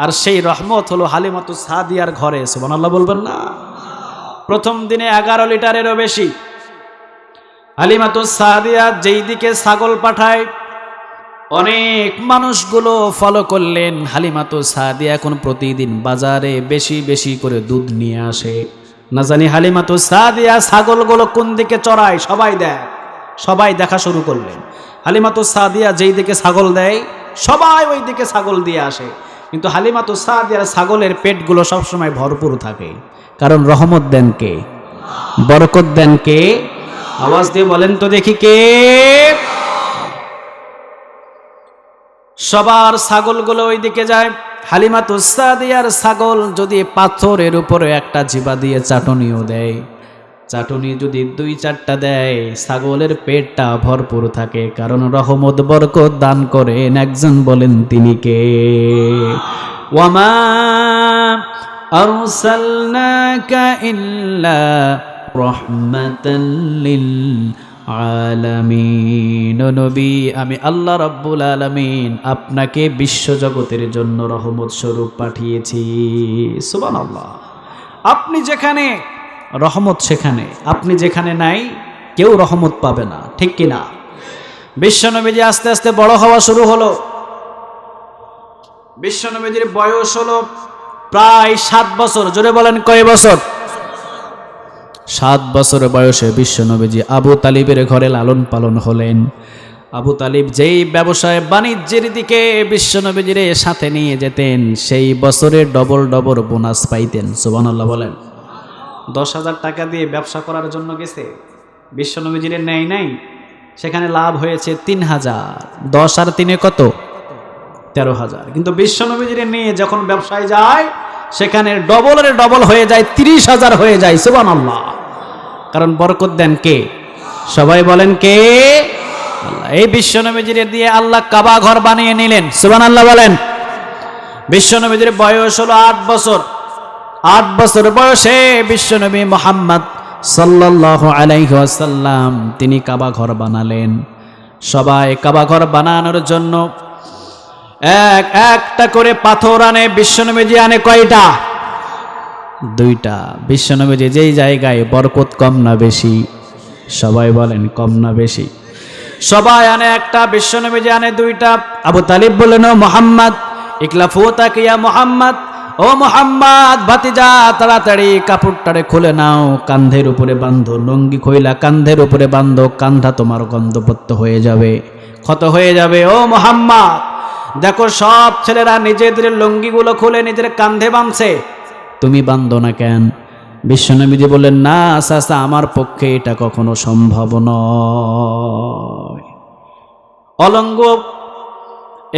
আর সেই রহমত হলো হালিমাতুস সাদিয়ার ঘরে। সুবহানাল্লাহ বলবেন না? প্রথম দিনে 11 লিটারেরও বেশি। হালিমাতুস সাদিয়া যেই দিকে ছাগল পাঠায়, অনেক মানুষগুলো ফলো করলেন। হালিমাতুস সাদিয়া এখন প্রতিদিন বাজারে বেশি বেশি করে দুধ নিয়ে আসে। না জানি হালিমাতুস সাদিয়া ছাগলগুলো কোন দিকে চড়ায় সবাই দেখা শুরু করলেন। হালিমাতুস সাদিয়া যেই দিকে ছাগল দেয় সবাই ওই দিকে ছাগল দিয়ে আসে, কিন্তু হালিমাতুস সাদিয়ার ছাগলের পেটগুলো সবসময় ভরপুর থাকে। কারণ রহমত দেন কে? বরকত দেন কে? আওয়াজ দিয়ে বলেন তো দেখি কে? সবার ছাগলগুলো ওই দিকে যায়। হালিমাতুস সাদিয়ার ছাগল যদি পাথরের উপরে একটা জিবা দিয়ে চাটনিও দেয়, চাটনি যদি 2-4টা দেয়, ছাগলের পেটটা ভরপুর থাকে। কারণ রহমত বরকত দান করেন একজন, বলেন তিনি কে? ওয়ামা আরসালনাকা ইল্লা রাহমাতাল লিল আলামিন। নবী, আমি আল্লাহ রাব্বুল আলামিন আপনাকে বিশ্বজগতের জন্য রহমত স্বরূপ পাঠিয়েছি। সুবহানাল্লাহ। আপনি যেখানে রহমত সেখানে, আপনি যেখানে নাই কেউ রহমত পাবে না, ঠিক কিনা? বিশ্বনবীজি আস্তে আস্তে বড় হওয়া শুরু হলো। বিশ্বনবীজির বয়স হলো প্রায় 7 বছর। জোরে বলেন কয় বছর? 7 বছর বয়সে বিশ্বনবীজি আবু তালিবের ঘরে লালন পালন হলেন। আবু তালিব যেই ব্যবসায় বাণিজ্যের দিকে বিশ্বনবীজির সাথে নিয়ে যেতেন, সেই বছরে ডবল ডবল বোনাস পাইতেন। সুবহানাল্লাহ বলেন। 10,000 টাকা দিয়ে ব্যবসা করার জন্য গেছে, বিশ্বনবীজির নেয় নাই, সেখানে লাভ হয়েছে 3,000। 10 আর 3 কত? 13,000। কিন্তু বিশ্বনবীজির নিয়ে যখন ব্যবসায় যায়, সেখানে ডবলের ডবল হয়ে যায়, 30,000 হয়ে যায়। সুবহানাল্লাহ। কারণ বরকত দেন কে? সবাই বলেন কে? আল্লাহ। এই বিশ্বনবীজির দিয়ে আল্লাহ কাবা ঘর বানিয়ে নিলেন। সুবহানাল্লাহ বলেন। বিশ্বনবীজির বয়স হলো 8 বছর। 8 বছর বয়সে বিশ্বনবী মুহাম্মদ সাল্লাল্লাহু আলাইহি ওয়াসাল্লাম তিনি কাবা ঘর বানালেন। সবাই কাবা ঘর বানানোর জন্য একটা করে পাথর আনে। বিশ্বনবীজি আনে কয়টা? 2টা। বিশ্বনবীজি যেই জায়গায় বরকত কম না বেশি? সবাই বলেন কম না বেশি? সবাই আনে একটা, বিশ্বনবীজি আনে 2টা। আবু তালিব বললেন, ও মুহাম্মদ ইকলাফু তাকিয়া মুহাম্মদ, ও মুহাম্মদ ভাতিজা তাড়াতাড়ি কাপড়টারে খুলে নাও, কান্ধের উপরে বাঁধো, লুঙ্গি খইলা কান্ধের উপরে বাঁধো, কান্ধা তোমার গন্ধপত্য হয়ে যাবে, ক্ষত হয়ে যাবে। ও মুহাম্মদ দেখো সব ছেলেরা নিজেদের লুঙ্গিগুলো খুলে নিজের কাঁধে বাঁধছে, তুমি বাঁধো না কেন? বিশ্বনবীজি বললেন, না চাচা, আমার পক্ষে এটা কখনো সম্ভব নয়। অলঙ্গ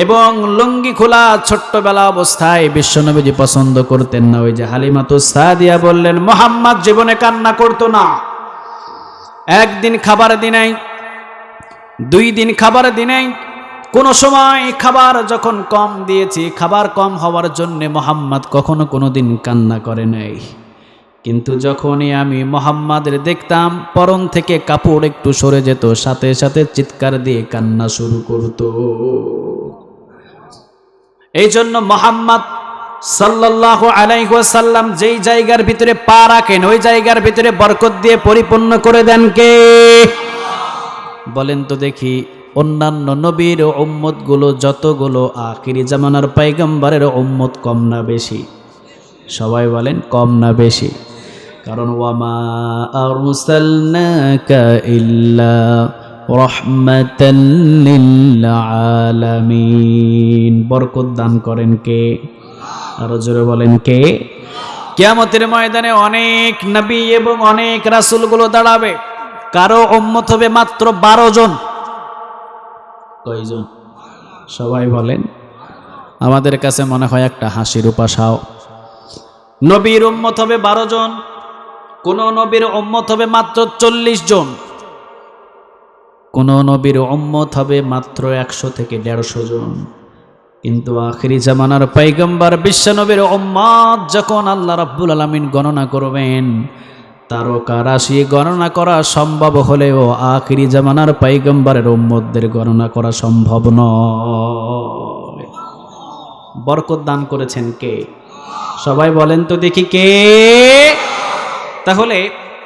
এবং লুঙ্গি খোলা ছোট্টবেলা অবস্থায় বিশ্বনবীজি পছন্দ করতেন না। ওই যে হালিমাতুস সাদিয়া বললেন, মুহাম্মদ জীবনে কান্না করতো না। একদিন খাবার দিনাই, 2 দিন খাবার দিনাই, কোন সময় খাবার যখন কম দিয়েছি, খাবার কম হওয়ার জন্য মুহাম্মদ কখনো কোনোদিন কান্না করে নাই। কিন্তু যখনই আমি মুহাম্মাদের দেখতাম পরন থেকে কাপড় একটু সরে যেত, সাথে সাথে চিৎকার দিয়ে কান্না শুরু করত। এই জন্য মুহাম্মদ সাল্লাল্লাহু আলাইহি ওয়াসাল্লাম যেই জায়গার ভিতরে পা রাখেন ওই জায়গার ভিতরে বরকত দিয়ে পরিপূর্ণ করে দেন কে? বলেন তো দেখি, অন্যান্য নবীর উম্মত গুলো যতগুলো, আখিরি জামানার পয়গম্বরের উম্মত কম না বেশি? সবাই বলেন কম না বেশি? কারণ ওয়ামা আরসালনাকা ইল্লা রাহমাতাল লিল আলামিন। বরকত দান করেন কে? আরো জোরে বলেন কে? কিয়ামতের ময়দানে অনেক নবী এবং অনেক রাসূলগুলো দাঁড়াবে, কারো উম্মত হবে মাত্র 12 জন। কয়জন? সবাই বলেন। আমাদের কাছে মনে হয় একটা হাসির উপাসাও। নবীর উম্মত হবে 12 জন, কোন নবীর উম্মত হবে মাত্র 40 জন, কোন নবীর উম্মত হবে মাত্র 100 থেকে 150 জন। কিন্তু আখিরি জামানার পয়গম্বর বিশ্বনবীর উম্মত যখন আল্লাহ রাব্বুল আলামিন গণনা করবেন, তারকা রাশি গণনা করা সম্ভব হলেও আখিরি জামানার পয়গম্বরের উম্মতদের গণনা করা সম্ভব নয়। বরকত দান করেছেন কে? সবাই বলেন তো দেখি কে? তাহলে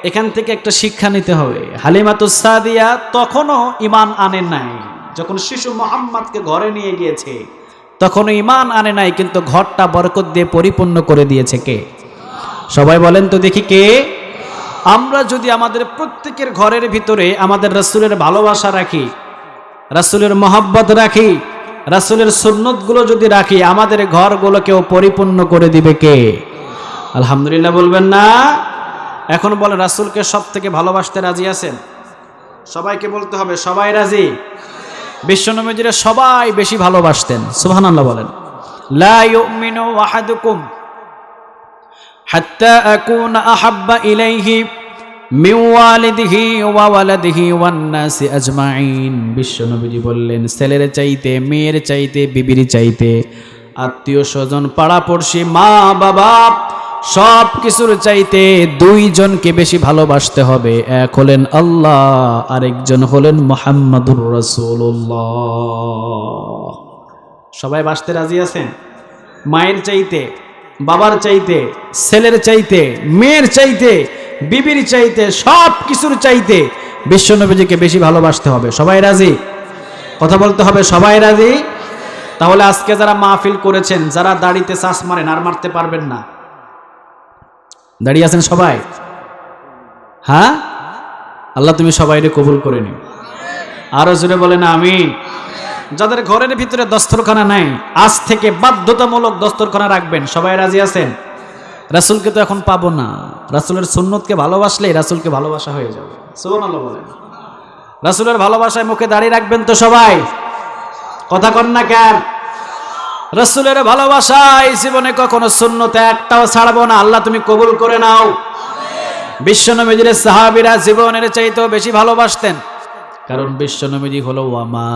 এখান থেকে একটা শিক্ষা নিতে হবে। হালিমাতুস সাদিয়া তখনও ঈমান আনেন নাই, যখন শিশু মুহাম্মদকে ঘরে নিয়ে গিয়েছে তখনও ঈমান আনে নাই, কিন্তু ঘরটা বরকত দিয়ে পরিপূর্ণ করে দিয়েছে কে? সবাই বলেন তো দেখি কে? আমরা যদি আমাদের প্রত্যেকের ঘরের ভিতরে আমাদের রাসূলের ভালোবাসা রাখি, রাসূলের মহব্বত রাখি, রাসূলের সুন্নতগুলো যদি রাখি, আমাদের ঘরগুলোকেও পরিপূর্ণ করে দিবে কে? আলহামদুলিল্লাহ বলবেন না? এখন বলেন, রাসূলকে সব থেকে ভালোবাসতে রাজি আছেন? সবাইকে বলতে হবে সবাই রাজি। বিশ্বনবীজিরে সবাই বেশি ভালোবাসতেন, সুবহানাল্লাহ বলেন। লা ইউমিনু আহাদুকুম হাত্তা আকুনা আহাব্বা ইলাইহি মিন ওয়ালিদিহি ওয়া ওয়ালাদিহি ওয়ান নাসি আজমাইন। বিশ্বনবীজি বললেন, ছেলের চাইতে, মেয়ের চাইতে, বিবির চাইতে, আত্মীয় স্বজন, পাড়াপড়শি, মা বাবা সব কিছুর চাইতে 2 জনকে বেশি ভালোবাসতে হবে। এক হলেন আল্লাহ, আরেকজন হলেন মুহাম্মাদুর রাসূলুল্লাহ। সবাই বাসতে রাজি আছেন? মায়ের চাইতে, বাবার চাইতে, ছেলের চাইতে, মেয়ের চাইতে, বিবির চাইতে, সব কিছুর চাইতে বিশ্বনবীজিকে বেশি ভালোবাসতে হবে। সবাই রাজি? কথা বলতে হবে সবাই রাজি? তাহলে আজকে যারা মাহফিল করেছেন, যারা দাড়িতে চাষ মারেন আর মারতে পারবেন না, দাঁড়িয়ে আছেন সবাই? হ্যাঁ, আল্লাহ তুমি সবাইকে কবুল করে নিও। আরো জোরে বলেন আমিন। যাদের ঘরের ভিতরে দস্তরখানা নাই, আজ থেকে বাধ্যতামূলক দস্তরখানা রাখবেন। সবাই রাজি আছেন? রাসূলকে তো এখন পাবো না, রাসূলের সুন্নতকে ভালোবাসলেই রাসূলকে ভালোবাসা হয়ে যাবে। সুবহানাল্লাহ বলেন। রাসূলের ভালোবাসায় মুখে দাঁড়িয়ে রাখবেন তো সবাই? কথা কন না কেন? রাসূলের ভালোবাসায় জীবনে কখনো সুন্নত একটাও ছাড়বো না। আল্লাহ তুমি কবুল করে নাও। বিশ্বনবীজির সাহাবীরা জীবনের চাইতেও বেশি ভালোবাসতেন, কারণ বিশ্বনবীজি হলো ওয়ামা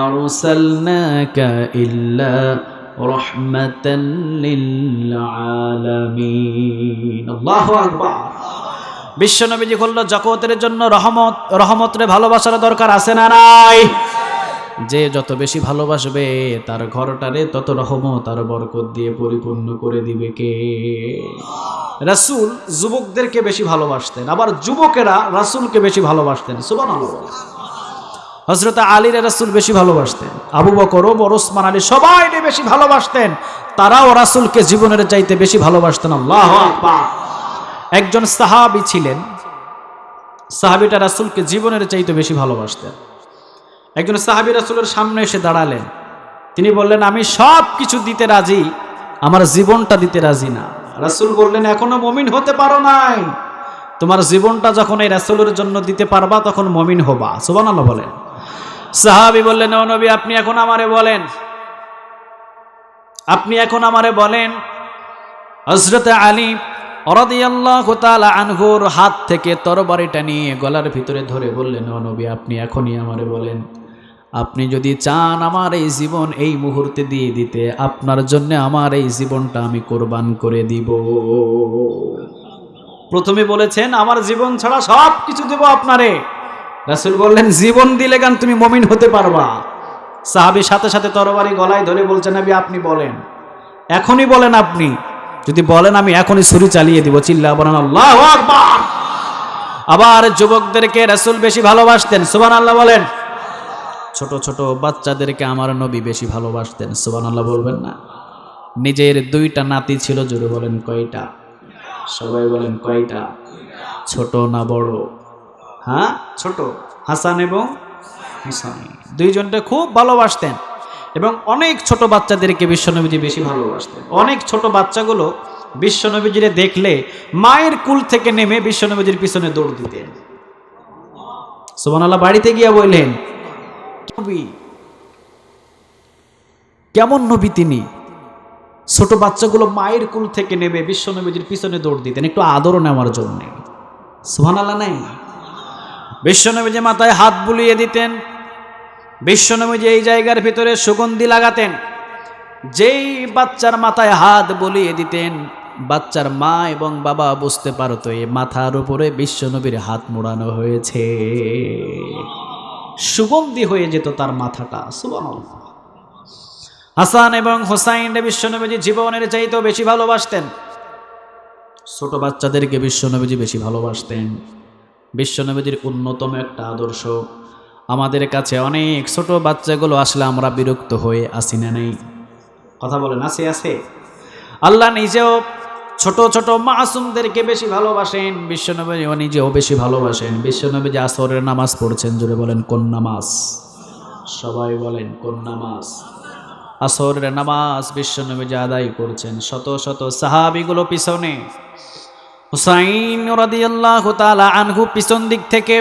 আরসালনাকা ইল্লা রাহমাতাল লিল আলামিন। আল্লাহু আকবার। বিশ্বনবীজি হলো জগতের জন্য রহমত। রহমতের ভালোবাসার দরকার আছে না নাই? যে যত বেশি ভালোবাসবে তার ঘরটারে তত রহমত আর বরকত দিয়ে পরিপূর্ণ করে দিবে কে? রাসূল যুবকদেরকে বেশি ভালোবাসতেন, আবার যুবকেরা রাসূলকে বেশি ভালোবাসতেন। সুবহানাল্লাহ। হযরত আলীর রাসূল বেশি ভালোবাসতেন, আবু বকর, ওমর, ওসমান, আলী সবাই বেশি ভালোবাসতেন। তারাও রাসূলকে জীবনের চাইতে বেশি ভালোবাসতেন। আল্লাহু আকবার। একজন সাহাবী ছিলেন, সাহাবীটা রাসূলকে জীবনের চাইতে বেশি ভালোবাসতেন। একজন সাহাবী রাসূলের সামনে এসে দাঁড়ালেন, তিনি বললেন আমি সব কিছু দিতে রাজি, আমার জীবনটা দিতে রাজি না। রাসূল বললেন এখনো মুমিন হতে পারো নাই, তোমার জীবনটা যখন এই রাসূলের জন্য দিতে পারবা তখন মুমিন হবা। সুবহানাল্লাহ বলেন। সাহাবী বললেন ও নবী আপনি এখন আমারে বলেন, আপনি এখন আমারে বলেন। হযরত আলী রাদিয়াল্লাহু তাআলা আনহুর হাত থেকে তরবারিটা নিয়ে গলার ভিতরে ধরে বললেন ও নবী আপনি এখনই আমারে বলেন, আপনি যদি চান আমার এই জীবন এই মুহূর্তে দিয়ে দিতে, আপনার জন্য আমার এই জীবনটা আমি কোরবান করে দিব। প্রথমে বলেছেন আমার জীবন ছাড়া সব কিছু দেব আপনারে। রাসূল বললেন জীবন দিলে গান তুমি মুমিন হতে পারবা। সাহাবী সাথে সাথে তরবারি গলায় ধরে বলছেন নবী আপনি বলেন, এখনই বলেন, আপনি যদি বলেন আমি এখনই ছুরি চালিয়ে দিব। চিল্লা বলেন আল্লাহু আকবার। আবার যুবকদেরকে রাসূল বেশি ভালোবাসতেন, সুবহানাল্লাহ বলেন। ছোট ছোট বাচ্চাদেরকে আমার নবী বেশি ভালোবাসতেন, সুবহানাল্লাহ বলবেন না। নিজের দুইটা নাতি ছিল, জোরে বলেন কয়টা? সবাই বলেন কয়টা? ছোট না বড়? হ্যাঁ ছোট, হাসান এবং হুসাইন, দুইজনটা খুব ভালোবাসতেন। এবং অনেক ছোট বাচ্চাদেরকে বিশ্বনবীজি বেশি ভালোবাসতেন। অনেক ছোট বাচ্চাগুলো বিশ্বনবীজিরে দেখলে মায়ের কুল থেকে নেমে বিশ্বনবীজির পিছনে দৌড় দিতেন। সুবহানাল্লাহ। বাড়িতে গিয়া বললেন নবী কেমন নবী তিনি, ছোট বাচ্চাগুলো মায়ের কুল থেকে নেমে বিশ্বনবীজির পিছনে দৌড় দিতেন একটু আদর নেওয়ার জন্য। সুবহানাল্লাহ নাই? বিশ্বনবীজি মাথায় হাত বুলিয়ে দিতেন, বিশ্বনবীজি এই জায়গার ভিতরে সুগন্ধি লাগাতেন। যেই বাচ্চার মাথায় হাত বুলিয়ে দিতেন বাচ্চার মা এবং বাবা বুঝতে পারতো এই মাথার উপরে বিশ্বনবীর হাত মোড়ানো হয়েছে, সুগন্ধি হয়ে যেত তার মাথাটা। সুবহানাল্লাহ। হাসান এবং হুসাইন বিশ্বনবীজি জীবনের চাইতেও বেশি ভালোবাসতেন। ছোট বাচ্চাদেরকে বিশ্বনবীজি বেশি ভালোবাসতেন। বিশ্বনবীজির অন্যতম একটা আদর্শ, আমাদের কাছে অনেক ছোট বাচ্চাগুলো আসলে আমরা বিরক্ত হয়ে আসি না নেই? কথা বলেন আছে আছে? আল্লাহ নিজেও ছোট ছোট মাসুমদেরকে বেশি ভালোবাসেন, বিশ্বনবী নিজেও বেশি ভালোবাসেন। বিশ্বনবী যে আসরের নামাজ পড়ছেন, জোরে বলেন কোন নামাজ? সবাই বলেন কোন নামাজ? আসরের নামাজ বিশ্বনবী যে আদায় করছেন, শত শত সাহাবীগুলো পিছনে। হুসাইন রাদিয়াল্লাহু তাআলা আনহু পিছন দিক থেকে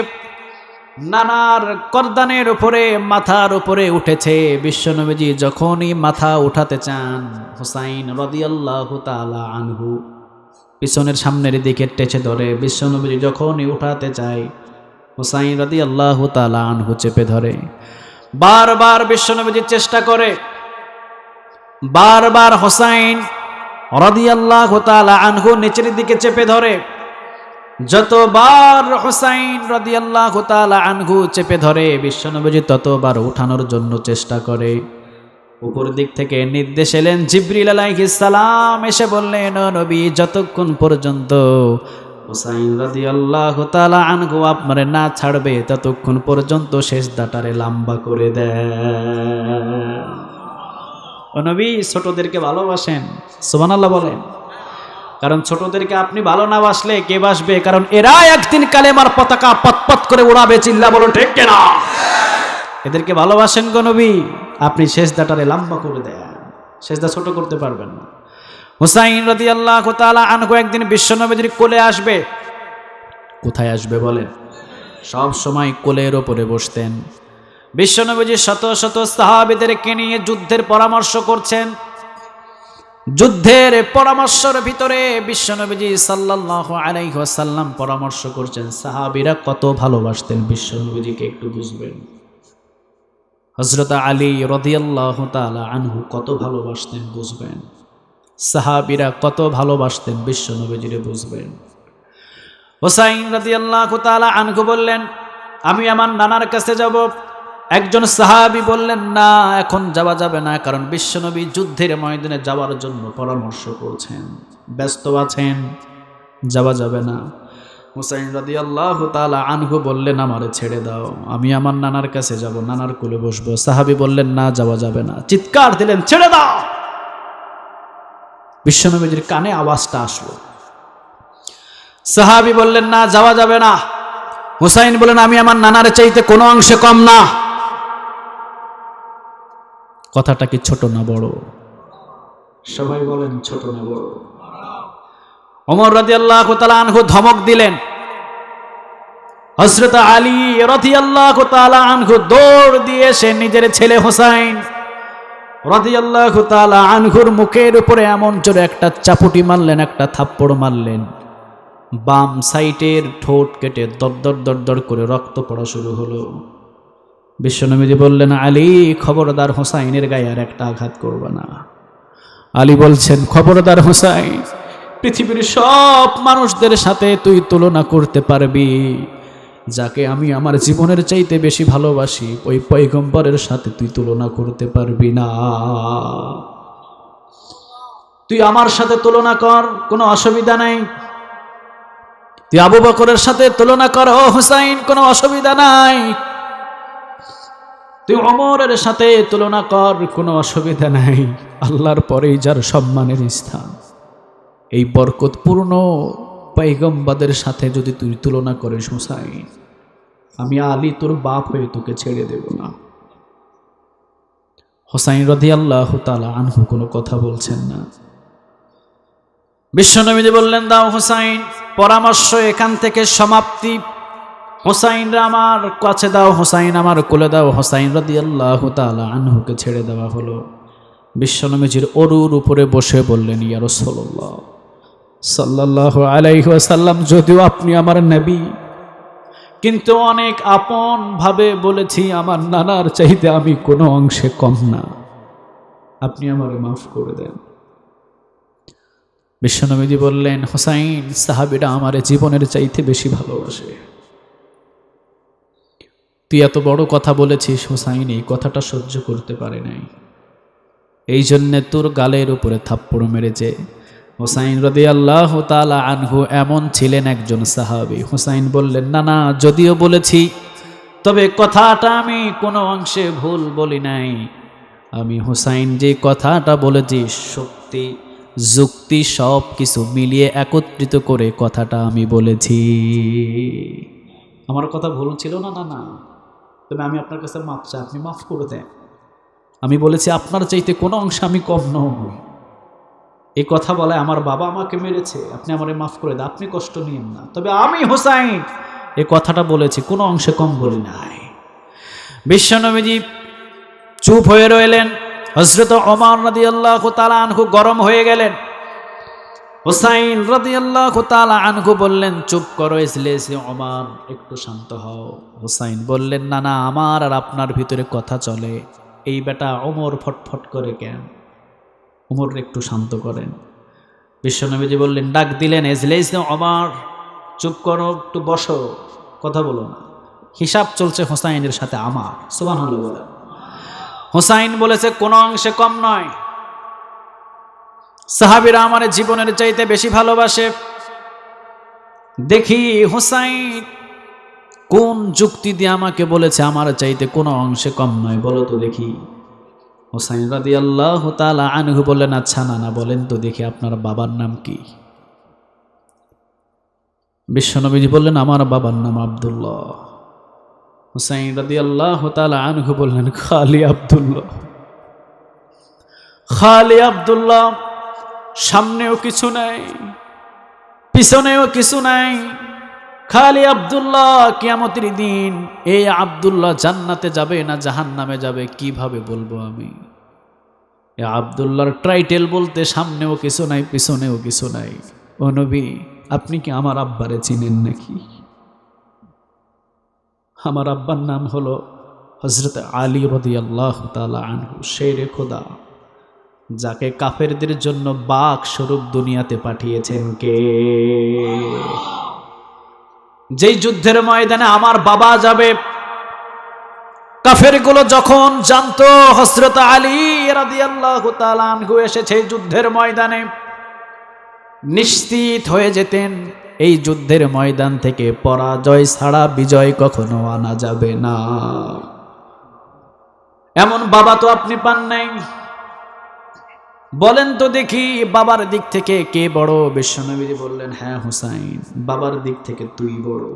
নানার করদানের উপরে মাথার উপরে উঠেছে। বিশ্বনবীজি যখনই মাথা উঠাতে চান হুসাইন রাদিয়াল্লাহু তাআলা আনহু পিছনের সামনের দিকে টেনে ধরে। বিশ্বনবীজি যখনই উঠাতে চায় হুসাইন রাদিয়াল্লাহু তাআলা আনহু চেপে ধরে। বারবার বিশ্বনবীজি চেষ্টা করে, বারবার হুসাইন রাদিয়াল্লাহু তাআলা আনহু নিচের দিকে চেপে ধরে। যতবার হুসাইন রাদিয়াল্লাহু তাআলা আনহু চেপে ধরে বিশ্বনবীজি ততবার উঠানোর জন্য চেষ্টা করে। উপর দিক থেকে নির্দেশ এলেন, জিবরিল আলাইহিস সালাম এসে বললেন ও নবী যতক্ষণ পর্যন্ত হুসাইন রাদিয়াল্লাহু তাআলা আনহু আপনারে না ছাড়বে ততক্ষণ পর্যন্ত সিজদাটারে লম্বা করে দেন। ও নবী ছোটদেরকে ভালোবাসেন, সুবহানাল্লাহ বলেন। কারণ ছোটদেরকে আপনি ভালো না বাসলে কে বাসবে? কারণ এরা একদিন কালেমার পতাকা পতপত করে উড়াবে। চিল্লা বলো ঠিক কিনা? এদেরকে ভালোবাসেন গো নবী, আপনি সিজদাটারে লম্বা করে দেন, সিজদা ছোট করতে পারবেন না। হুসাইন রাদিয়াল্লাহু তাআলা আনহু একদিন বিশ্বনবীর কোলে আসবে। কোথায় আসবে বলেন? সব সময় কোলের ওপরে বসতেন। বিশ্বনবীজি শত শত সাহাবীদেরকে নিয়ে যুদ্ধের পরামর্শ করছেন। যুদ্ধের পরামর্শের ভিতরে বিশ্বনবীজি সাল্লাল্লাহু আলাইহি ওয়াসাল্লাম পরামর্শ করছেন। সাহাবীরা কত ভালোবাসতেন বিশ্বনবীজিকে একটু বুঝবেন। হযরত আলী রাদিয়াল্লাহু তাআলা আনহু কত ভালোবাসতেন বুঝবেন। সাহাবীরা কত ভালোবাসতেন বিশ্বনবীজিরে বুঝবেন। হুসাইন রাদিয়াল্লাহু তাআলা আনহু বললেন আমি আমার নানার কাছে যাব। একজন সাহাবী বললেন না এখন যাওয়া যাবে না, কারণ বিশ্বনবী যুদ্ধের ময়দানে যাওয়ার জন্য পরামর্শ করছেন, ব্যস্ত আছেন, যাওয়া যাবে না। হুসাইন রাদিয়াল্লাহু তাআলা আনহু বললেন আমারে ছেড়ে দাও, আমি আমার নানার কাছে যাব, নানার কোলে বসবো। সাহাবী বললেন না যাওয়া যাবে না, চিৎকার দিলেন ছেড়ে দাও। বিশ্বনবীর কানে আওয়াজটা আসলো। সাহাবী বললেন না যাওয়া যাবে না। হুসাইন বললেন আমি আমার নানার চাইতে কোনো অংশে কম না। কথাটা কি ছোট না বড়? সবাই বলেন ছোট না বড়? ওমর রাদিয়াল্লাহু তাআলা আনহু ধমক দিলেন। হযরত আলী রাদিয়াল্লাহু তাআলা আনহু দৌড় দিয়ে এসে নিজের ছেলে হোসাইন রাদিয়াল্লাহু তাআলা আনহুর মুখের উপরে এমন জোরে একটা চাপুটি মারলেন, একটা থাপ্পড় মারলেন, বাম সাইডের ঠোঁট কেটে দর করে রক্ত পড়া শুরু হলো। বিশ্বনবীজি বললেন, আলী খবরদার, হোসাইনের গায়ে আর একটা আঘাত করবে না। আলী বলছেন, খবরদার হোসাইন, পৃথিবীর সব মানুষদের সাথে তুই তুলনা করতে পারবি, যাকে আমি আমার জীবনের চাইতে বেশি ভালোবাসি ওই পয়গম্বরের সাথে তুই তুলনা করতে পারবি না। তুই আমার সাথে তুলনা কর, কোনো অসুবিধা নাই। তুই আবু বকরের সাথে তুলনা কর, ও হুসাইন, কোনো অসুবিধা নাই। তুই ওমরের সাথে তুলনা কর, কোনো অসুবিধা নাই। আল্লাহর পরেই যার সম্মানের স্থান, এই বরকতপূর্ণ পয়গম্বরের সাথে যদি তুই তুলনা করিস হুসাইন, আমি আলী তোর বাপ হয়ে তোকে ছেড়ে দেব না। হোসাইন রাদিয়াল্লাহু তাআলা আনহু কোনো কথা বলছেন না। বিশ্বনবীজি বললেন, দাও হোসাইন, পরামর্শ এখান থেকে সমাপ্তি। হোসাইনরা আমার কাছে দাও, হোসাইন আমার কোলে দাও। হোসাইন রাদিয়াল্লাহু তাআলা আনহুকে ছেড়ে দেওয়া হলো। বিশ্বনবীজির অরুর উপরে বসে বললেন, ইয়া রাসূলুল্লাহ সাল্লাল্লাহু আলাইহি ওয়াসাল্লাম, যদিও আপনি আমার নবী, কিন্তু অনেক আপন ভাবে বলেছি আমার নানার চাইতে আমি কোনো অংশে কম না, আপনি আমারে মাফ করে দেন। বিশ্বনবীজি বললেন, হোসাইন, সাহাবীরা আমার জীবনের চাইতে বেশি ভালোবাসে। তুই এত বড় কথা বলেছিস হোসাইন, এই কথাটা সহ্য করতে পারে নাই, এই জন্যে তোর গালের উপরে থাপ্পড় মেরেছে। হোসাইন রাদিয়াল্লাহু তাআলা আনহু এমন ছিলেন একজন সাহাবী। হোসাইন বললেন, না না, যদিও বলেছি, তবে কথাটা আমি কোনো অংশে ভুল বলি নাই। আমি হোসাইন যে কথাটা বলেছি, শক্তি যুক্তি সব কিছু মিলিয়ে একত্রিত করে কথাটা আমি বলেছি। আমার কথা ভুল ছিল না, না না, তবে আমি আপনার কাছে মাফ চাই, আপনি মাফ করে দেন। আমি বলেছি আপনার চাইতে কোনো অংশে আমি কম নই। এই কথা বলে আমার বাবা আমাকে মেরেছে, আপনি আমারে মাফ করে দেন, আপনি কষ্ট নিয়েন না, তবে আমি হোসাইন এই কথাটা বলেছি, কোনো অংশে কম বলি নাই। বিশ্বনবীজি চুপ হয়ে রইলেন। হযরত ওমর রাদিয়াল্লাহু তাআলা আনহু গরম হয়ে গেলেন। হোসাইন রাদিয়াল্লাহু তাআলা আনহু বললেন, চুপ করো ইজলিসে ওমর, একটু শান্ত হও। হোসাইন বললেন, না না, আমার আর আপনার ভিতরে কথা চলে, এই বেটা ওমর ফটফট করে কেন, ওমর একটু শান্ত করেন। বিশ্বনবীজি বললেন, ডাক দিলেন, ইজলিসে ওমর, চুপ করো, একটু বসো, কথা বলো না, হিসাব চলছে হোসাইনের সাথে আমার। সুবহানাল্লাহ বলেন। হোসাইন বলেছে, কোনো অংশে কম নয়, সাহাবীরা আমার জীবনের চাইতে বেশি ভালোবাসে। দেখি হোসাইন কোন যুক্তি দিয়ে আমাকে বলেছে আমার চাইতে কোনো অংশে কম নয়, বলো তো দেখি। হোসাইন রাদিয়াল্লাহু তাআলা আনহু বললেন, আচ্ছা না না, বলেন তো দেখি আপনার বাবার নাম কি? বিশ্বনবীজি বললেন, আমার বাবার নাম আব্দুল্লাহ। হোসাইন রাদিয়াল্লাহু তাআলা আনহু বললেন, খালি আব্দুল্লাহ? খালি আব্দুল্লাহ? সামনেও কিছু নাই, পিছনেও কিছু নাই, খালি আব্দুল্লাহ। কিয়ামতের দিন এই আব্দুল্লাহ জান্নাতে যাবে না জাহান্নামে যাবে কিভাবে বলবো আমি? এই আব্দুল্লাহর টাইটেল বলতে সামনেও কিছু নাই, পিছনেও কিছু নাই। ও নবী, আপনি কি আমার আব্বারে চিনেন নাকি? আমার আব্বার নাম হলো হযরত আলী রাদিয়াল্লাহু তাআলা আনহু, শেরে খোদা, যাকে কাফেরদের জন্য বাক স্বরূপ দুনিয়াতে পাঠিয়েছেন কে? যেই যুদ্ধের ময়দানে আমার বাবা যাবে, কাফেরগুলো যখন জানতো হযরত আলী রাদিয়াল্লাহু তাআলা আনহু এসেছে যুদ্ধের ময়দানে, নিশ্চিত হয়ে যেতেন এই যুদ্ধের ময়দান থেকে পরাজয় ছাড়া বিজয় কখনো আনা যাবে না। এমন বাবা তো আপনি পান নাই। বলেন তো দেখি, বাবার দিক থেকে কে বড়? বিশ্বনবী বললেন, হ্যাঁ হুসাইন, বাবার দিক থেকে তুই বড়।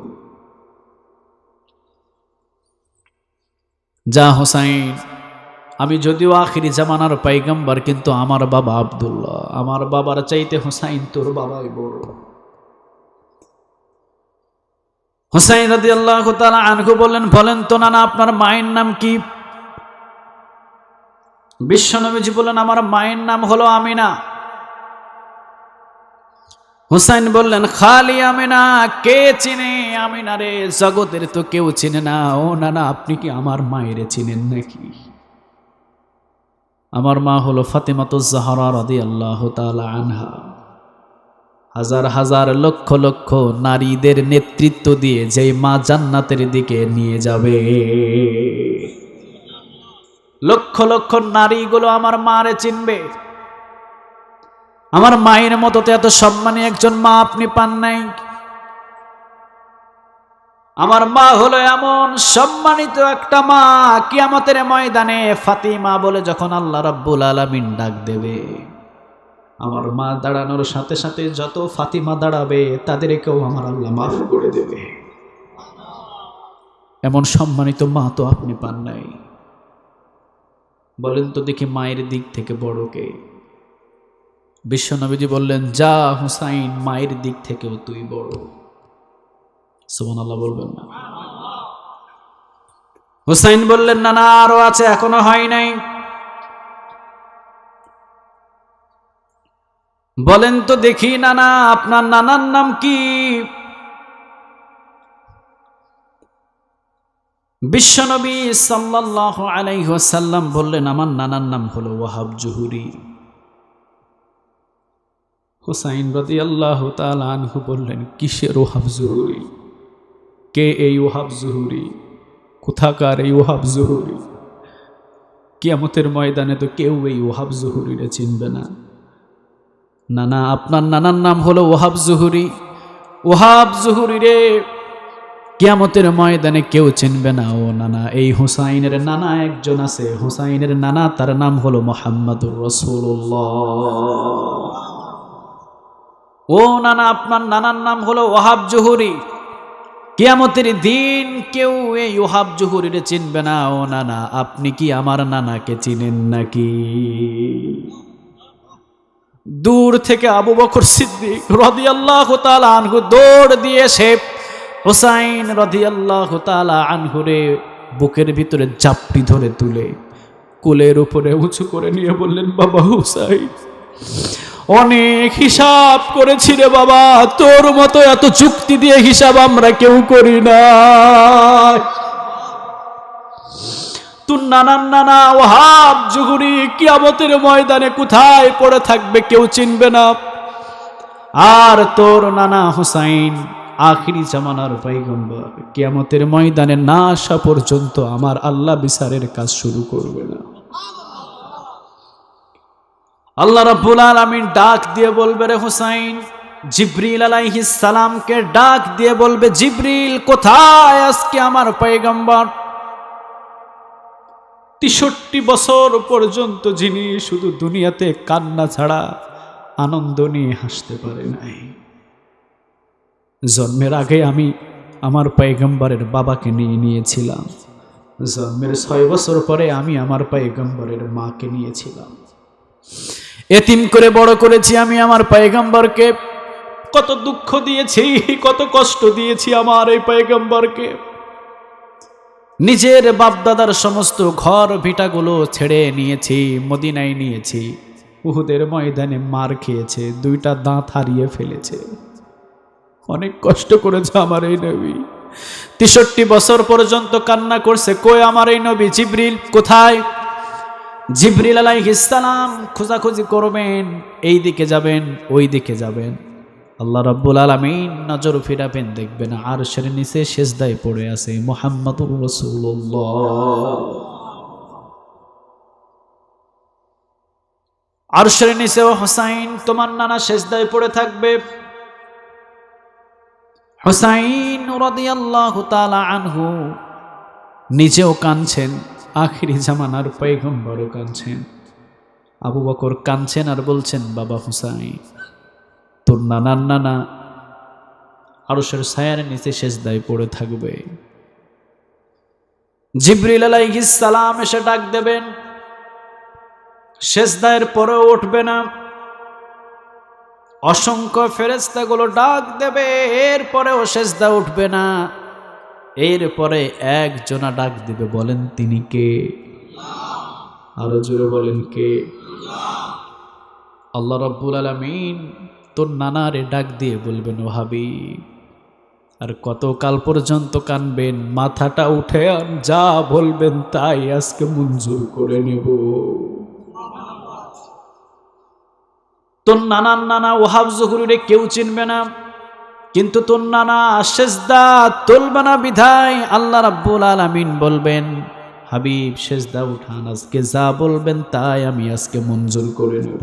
যা হুসাইন, আমি যদিও আখিরি জামানার পয়গম্বর, কিন্তু আমার বাবা আব্দুল্লাহ, আমার বাবার চাইতে হুসাইন তোর বাবাই বড়। হুসাইন রাদিয়াল্লাহু তাআলা আনহু বললেন, বলেন তো নানা আপনার মায়ের নাম কি? বিশ্বনবীজি বললেন, আমার মায়ের নাম হলো আমিনা। হুসাইন বললেন, খালি আমিনা? কে চিনে আমিনা রে? জগতের তো কেউ চিনে না। ও নানা, আপনি কি আমার মায়ের চিনেন নাকি? আমার মা হলো ফাতেমাতুজ জাহরা রাদিয়াল্লাহু তাআলা আনহা। হাজার হাজার লক্ষ লক্ষ নারীদের নেতৃত্ব দিয়ে যেই মা জান্নাতের দিকে নিয়ে যাবে, লক্ষ লক্ষ নারীগুলো আমার মারে চিনবে। আমার মায়ের মতো তো এত সম্মানী একজন মা আপনি পান নাই। আমার মা হলো এমন সম্মানিত একটা মা, কিয়ামতের ময়দানে ফাতিমা বলে যখন আল্লাহ রাব্বুল আলামিন ডাক দেবে, আমার মা দাঁড়ানোর সাথে সাথে যত ফাতিমা দাঁড়াবে তাদেরকেও আমার আল্লাহ মাফ করে দেবে। এমন সম্মানিত মা তো আপনি পান নাই। বলেন তো দেখি, মায়ের দিক থেকে বড় কে? বিশ্বনবীজি বললেন, যা হুসাইন, মায়ের দিক থেকেও তুই বড়। সুবহানাল্লাহ বলবেন না? হুসাইন বললেন, না না, আরো আছে, এখনো হয় নাই। বলেন তো দেখি নানা, আপনার নানার নাম কি? বিশ্বনবী সাল্লাল্লাহু আলাইহি ওয়াসাল্লাম বললেন, আমার নানার নাম হলো ওয়াহাব জুহুরি। হুসাইন রাদিয়াল্লাহু তাআলা আনহু বললেন, কিসের ওয়াহাব জুহুরি? কে এই ওয়াহাব জুহুরি? কোথাকার এই ওয়াহাব জুহুরি? কিয়ামতের ময়দানে তো কেউ এই ওয়াহাব জুহুরিরে চিনবে না। নানা, আপনার নানার নাম হলো ওয়াহাব জুহুরি। ওয়াহাব জুহুরি রে কিয়ামতের ময়দানে কেউ চিনবে না। ও নানা, এই হুসাইনের নানা একজন আছে। হুসাইনের নানা, তার নাম হলো মুহাম্মাদুর রাসূলুল্লাহ। ও নানা, আপনার নানার নাম হলো ওয়াহাব জুহুরি। কিয়ামতের দিন কেউ এই ওয়াহাব জুহুরিরে চিনবে না। ও নানা, আপনি কি আমার নানাকে চিনেন নাকি? দূর থেকে আবু বকর সিদ্দিক রাদিয়াল্লাহু তাআলা আনহু দৌড় দিয়ে এসে হুসাইন রাদিয়াল্লাহু তাআলা আনহুরে বুকের ভিতরে জাপটি ধরে তুলে কোলের উপরে উঁচু করে নিয়ে বললেন, বাবা হুসাইন, অনেক হিসাব করেছি রে বাবা, তোর মতো এত যুক্তি দিয়ে হিসাব আমরা কেউ করি না। তোর নানার নানা ওয়াহাব জুহুরি কিয়ামতের ময়দানে কোথায় পড়ে থাকবে কেউ চিনবে না। আর তোর নানা হুসাইন আখিরি জামানার পয়গম্বর, কিয়ামতের ময়দানে না আসা পর্যন্ত আমার আল্লাহ বিচারের কাজ শুরু করবে না। আল্লাহ রাব্বুল আলামিন ডাক দিয়ে বলবে, রে হুসাইন, জিবরিল আলাইহিস সালামকে ডাক দিয়ে বলবে, জিবরিল কোথায় আজকে আমার পয়গম্বর? ৬৩ বছর পর্যন্ত যিনি শুধু দুনিয়াতে কান্না ছাড়া আনন্দ নিয়ে হাসতে পারে নাই। জন্মের আগে আমি আমার পয়গম্বরের বাবাকে নিয়ে নিয়েছিলাম। জন্মের ৬ বছর পরে আমি আমার পয়গম্বরের মাকে নিয়েছিলাম। এতিম করে বড় করেছি আমি আমার পয়গম্বরকে। কত দুঃখ দিয়েছি, কত কষ্ট দিয়েছি আমার এই পয়গম্বরকে। নিজের বাপদাদার সমস্ত ঘর ভিটাগুলো ছেড়ে নিয়েছি, মদিনায় নিয়েছি। উহুদের ময়দানে মার খেয়েছে, 2টা দাঁত হারিয়ে ফেলেছে। অনেক কষ্ট করেছে আমার এই নবী। ৬৩ বছর পর্যন্ত কান্না করছে, কই আমার এই নবী? জিবরিল কোথায়? জিবরিল আলাইহিস সালাম খোঁজাখুঁজি করবেন, এই দিকে যাবেন, ওই দিকে যাবেন। আল্লাহ রাব্বুল আলামিন নজর ফিরাবেন, দেখবেন আরশের নিচে সিজদায় পড়ে আছে মুহাম্মাদুর রাসূলুল্লাহ। আরশের নিচে, ও হুসাইন, তোমার নানা সিজদায় পড়ে থাকবে। হুসাইন রাদিয়াল্লাহু তাআলা আনহু নিজেও কাঁদছেন, আখিরি জামানার পয়গম্বরও কাঁদছেন। আবু বকর কাঁদছেন আর বলছেন, বাবা হুসাইন, তোর নানার নানা আরশের ছায়ার নিচে সিজদায় পড়ে থাকবে। জিবরিল আলাইহিস সালাম এসে ডাক দেবেন, সেজদায়ের পরেও উঠবে না, অসংখ্য ফেরেশতাগুলো ডাক দেবে, এরপরেও সেজদা উঠবে না। এরপরে একজনা ডাক দিবে, বলেন তিনি কে? আরো জোরে বলেন কে? আল্লাহ রাব্বুল আলামিন তোর নানারে ডাক দিয়ে বলবেন, ও হাবিব, আর কতকাল পর্যন্ত কানবেন? মাথাটা উঠে আন, যা বলবেন তাই আজকে মঞ্জুর করে নেব। তোর নানার নানা ওহাব জহুরুরে কেউ চিনবে না, কিন্তু তোর নানা সেজদা তুলবে না বিধায় আল্লাহ রাব্বুল আলামিন বলবেন, হাবিব সেজদা উঠান, আজকে যা বলবেন তাই আমি আজকে মঞ্জুর করে নেব।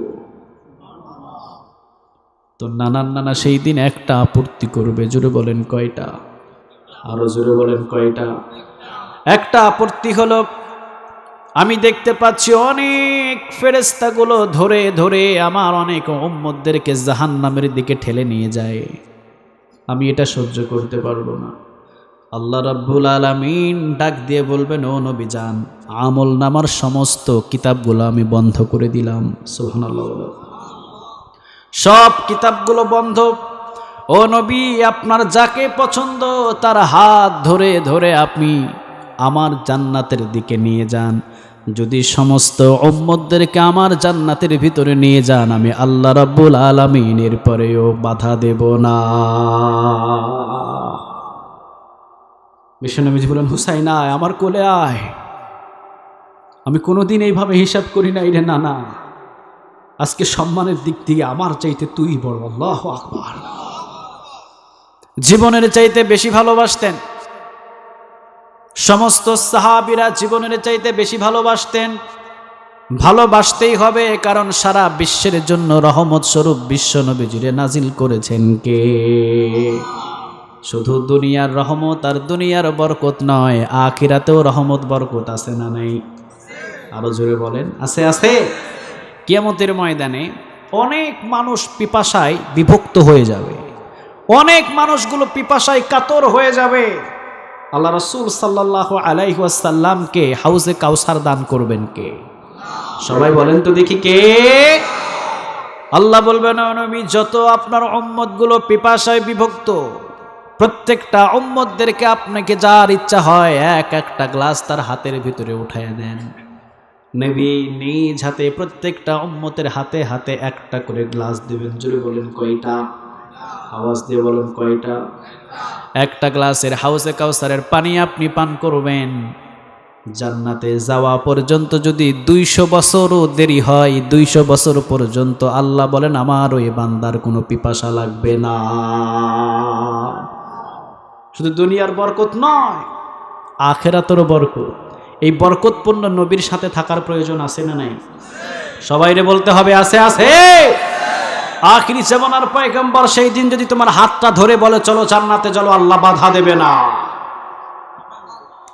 তো নানার নানা সেই দিন একটা আপত্তি করবে, জোরে বলেন কয়টা? আরো জোরে বলেন কয়টা? একটা আপত্তি হলো, আমি দেখতে পাচ্ছি অনেক ফেরেশতাগুলো ধরে ধরে আমার অনেক উম্মতদেরকে জাহান্নামের দিকে ঠেলে নিয়ে যায়, আমি এটা সহ্য করতে পারবো না। আল্লাহ রাব্বুল আলামিন ডাক দিয়ে বলবেন, ও নবী যান, আমল নামার সমস্ত কিতাবগুলো আমি বন্ধ করে দিলাম। সুবহানাল্লাহ। সব কিতাবগুলো বন্ধ। ও নবী, আপনার যাকে পছন্দ তার হাত ধরে ধরে আপনি আমার জান্নাতের দিকে নিয়ে যান। যদি সমস্ত উম্মতদেরকে আমার জান্নাতের ভিতরে নিয়ে যান, আমি আল্লাহ রাব্বুল আলামিনের পরেও বাধা দেব না। বিশ্বনবীজি বলেন, হুসাইন আয়, আমার কোলে আয়। আমি কোনোদিন এইভাবে হিসাব করি না রে নানা, আজকে সম্মানের দিক থেকে আমার চাইতে তুই বড়। আল্লাহু আকবার। জীবনের চাইতে বেশি ভালোবাসতেন, সমস্ত সাহাবীরা জীবনের চাইতে বেশি ভালোবাসতেন। ভালোবাসতেই হবে, কারণ সারা বিশ্বের জন্য রহমত স্বরূপ বিশ্ব নবীজিরে নাজিল করেছেন কে? শুধু দুনিয়ার রহমত আর দুনিয়ার বরকত নয়, আখিরাতেও রহমত বরকত আছে না নাই? আরো জোরে বলেন, আছে আছে। কিয়ামতের ময়দানে অনেক মানুষ পিপাসায় বিভক্ত হয়ে যাবে, অনেক মানুষগুলো পিপাসায় কাতর হয়ে যাবে। আল্লাহ রাসূল সাল্লাল্লাহু আলাইহি ওয়াসাল্লামকে হাউজে কাউসার দান করবেন কে? সবাই বলেন তো দেখি কে? আল্লাহ বলবেন, ও নবী, যত আপনার উম্মতগুলো পিপাসায় বিভক্ত, প্রত্যেকটা উম্মতদেরকে আপনাকে যার ইচ্ছা হয় এক একটা গ্লাস তার হাতের ভিতরে উঠায় দেন। নবী নিজ হাতে প্রত্যেকটা উম্মতের হাতে হাতে একটা করে গ্লাস দেবেন। জোরে বলেন কয়টা? আওয়াজ দিয়ে বলেন কয়টা? একটা গ্লাসের হাউজে কাউসারের পানি আপনি পান করবেন। জান্নাতে যাওয়া পর্যন্ত যদি 200 বছরও দেরি হয়, 200 বছর পর্যন্ত আল্লাহ বলেন আমার ওই বান্দার কোনো পিপাসা লাগবে না। শুধু দুনিয়ার বরকত নয়, আখিরাতেরও বরকত। এই বরকতপূর্ণ নবীর সাথে থাকার প্রয়োজন আছে না নাই? সবাইরে বলতে হবে আছে আছে। আখিরি জামানার পয়গম্বর সেই দিন যদি তোমার হাতটা ধরে বলে চলো জান্নাতে চলো, আল্লাহ বাধা দেবে না।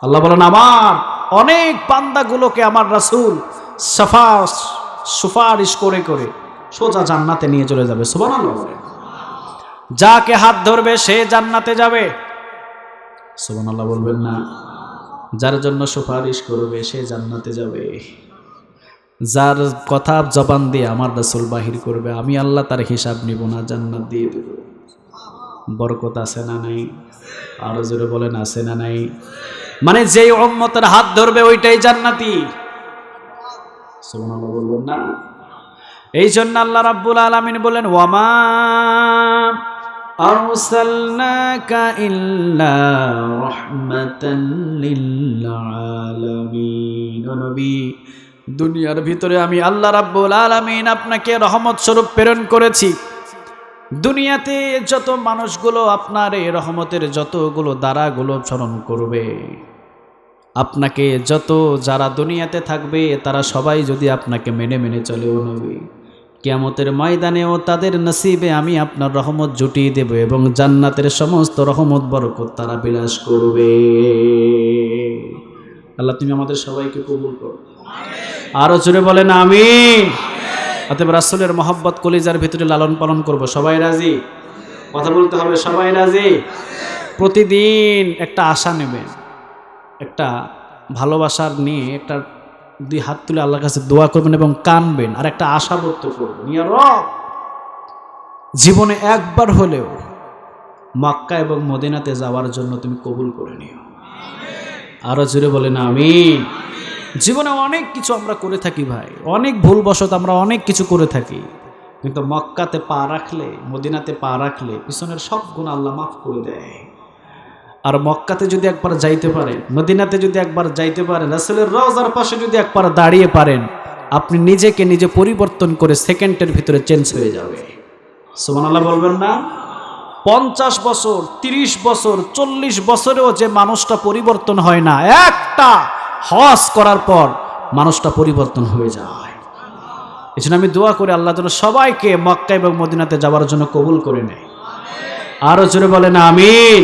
আল্লাহ বলেন আমার অনেক বান্দাগুলোকে আমার রাসূল সুপারিশ করে করে সোজা জান্নাতে নিয়ে চলে যাবে। সুবহানাল্লাহ। যাকে হাত ধরবে সে জান্নাতে যাবে। সুবহানাল্লাহ বলবেন না? যার জন্য সুপারিশ করবে সে জান্নাতে যাবে। যার কথা জবান দিয়ে আমার রাসূল বাহির করবে, আমি আল্লাহ তার হিসাব নিব না, জান্নাত দিয়ে দেব। বরকত আছে না নাই? আরো জোরে বলেন আছে না নাই? মানে যেই উম্মতের হাত ধরবে ওইটাই জান্নাতি। সুবহানাল্লাহ বলবেন না? এই জন্য আল্লাহ রাব্বুল আলামিন বলেন, ওয়ামা আরসালনাকা ইল্লা রাহমাতাল লিল আলামিন। ও নবী, দুনিয়ার ভিতরে আমি আল্লাহ রাব্বুল আলামিন আপনাকে রহমত স্বরূপ প্রেরণ করেছি। দুনিয়াতে যত মানুষগুলো আপনার এই রহমতের যতগুলো দ্বারাগুলো স্মরণ করবে, আপনাকে যত যারা দুনিয়াতে থাকবে তারা সবাই যদি আপনাকে মেনে মেনে চলে, ও নবী, কিয়ামতের ময়দানেও তাদের নসিবে আমি আপনার রহমত জুটিয়ে দেব এবং জান্নাতের সমস্ত রহমত বরকত তারা বিলাস করবে। আল্লাহ তুমি আমাদের সবাইকে কবুল করো। আরো জোরে বলেন আমিন। অতএব রাসূলের মহব্বত কলিজার ভিতরে লালন পালন করব। সবাই রাজি? কথা বলতে হবে, সবাই রাজি? প্রতিদিন একটা আশা নেবেন, একটা ভালোবাসার নিয়ে একটা দুই হাত তুলে আল্লাহর কাছে দোয়া করবেন এবং কানবেন আর একটা আশা ব্যক্ত করবেন, ইয়া রব, জীবনে একবার হলেও মক্কা এবং মদিনাতে যাওয়ার জন্য তুমি কবুল করে নিও। আরো জোরে বলেন আমিন। জীবনে অনেক কিছু আমরা করে থাকি ভাই, অনেক ভুলবশত আমরা অনেক কিছু করে থাকি, কিন্তু মক্কাতে পা রাখলে, মদিনাতে পা রাখলে পিছনের সব গুনাহ আল্লাহ মাফ করে দেয়। আর মক্কাতে যদি একবার যাইতে পারেন, মদিনাতে যদি একবার যাইতে পারেন, রাসূলের রওজার পাশে যদি একবার দাঁড়িয়ে পারেন, আপনি নিজেকে নিজে পরিবর্তন করে সেকেন্ডের ভিতরে চেঞ্জ হয়ে যাবে। সুবহানাল্লাহ বলবেন না? 50 বছর, 30 বছর, 40 বছরেও যে মানুষটা পরিবর্তন হয় না, একটা হজ করার পর মানুষটা পরিবর্তন হয়ে যায়। এই জন্য আমি দোয়া করি আল্লাহ যেন সবাইকে মক্কা এবং মদিনাতে যাওয়ার জন্য কবুল করে নেয়। আরো জোরে বলেন আমিন।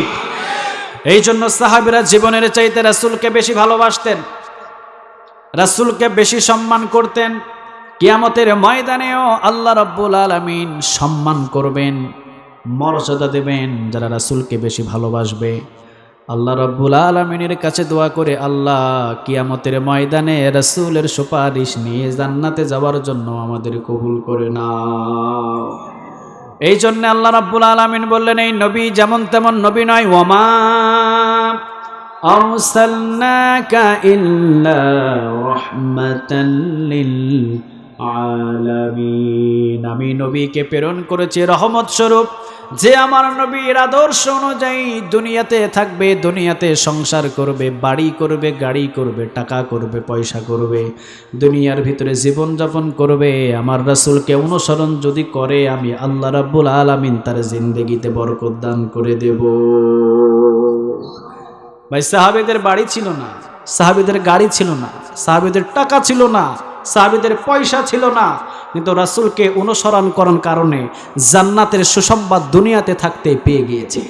এই জন্য সাহাবীরা জীবনের চাইতে রাসূলকে বেশি ভালোবাসতেন, রাসূলকে বেশি সম্মান করতেন। কিয়ামতের ময়দানেও আল্লাহ রাব্বুল আলামিন সম্মান করবেন, মর্যাদা দেবেন যারা রাসূলকে বেশি ভালোবাসবে। আল্লাহ রাব্বুল আলামিনের কাছে দোয়া করে, আল্লাহ কিয়ামতের ময়দানে রাসূলের সুপারিশ নিয়ে জান্নাতে যাওয়ার জন্য আমাদের কবুল করে নাও। এই জন্য আল্লাহ রাব্বুল আলামিন বললেন, এই নবী যেমন তেমন নবী নয়, ওয়ামা আরসালনাকা ইল্লা রাহমাতাল লিল আলামিন। আমি নবীকে প্রেরণ করেছি রহমত স্বরূপ, যে আমার নবীর আদর্শ অনুযায়ী দুনিয়াতে থাকবে, দুনিয়াতে সংসার করবে, বাড়ি করবে, গাড়ি করবে, টাকা করবে, পয়সা করবে, দুনিয়ার ভিতরে জীবন যাপন করবে। আমার রাসূলকে অনুসরণ যদি করে, আমি আল্লাহ রাব্বুল আলামিন তার জিন্দেগিতে বরকত দান করে দেব। ভাই, সাহাবীদের বাড়ি ছিল না, সাহাবীদের গাড়ি ছিল না, সাহাবীদের টাকা ছিল না, সাহাবীদের পয়সা ছিল না, কিন্তু রাসূলকে অনুসরণ করার কারণে জান্নাতের সুসংবাদ দুনিয়াতে থাকতে পেয়ে গিয়েছে।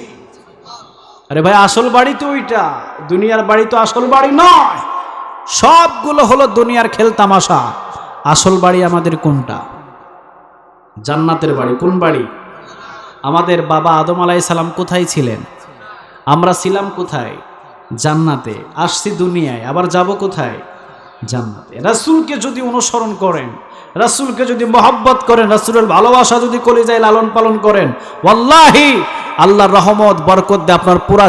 আরে ভাই, আসল বাড়ি তো ওইটা, দুনিয়ার বাড়ি তো আসল বাড়ি নয়, সবগুলো হলো দুনিয়ার খেলতামাশা। আসল বাড়ি আমাদের কোনটা? জান্নাতের বাড়ি। কোন বাড়ি? আমাদের বাবা আদম আলাইহিস সালাম কোথায় ছিলেন? আমরা ছিলাম কোথায়? জান্নাতে। আসছি দুনিয়ায়, আবার যাব কোথায়? জান্নাতে। রাসূলকে যদি অনুসরণ করেন, রাসূলকে যদি মহব্বত করেন, রাসূলের ভালোবাসা যদি কলিজায় লালন পালন করেন, ওয়াল্লাহি আল্লাহর রহমত বরকত দিয়ে আপনার পুরা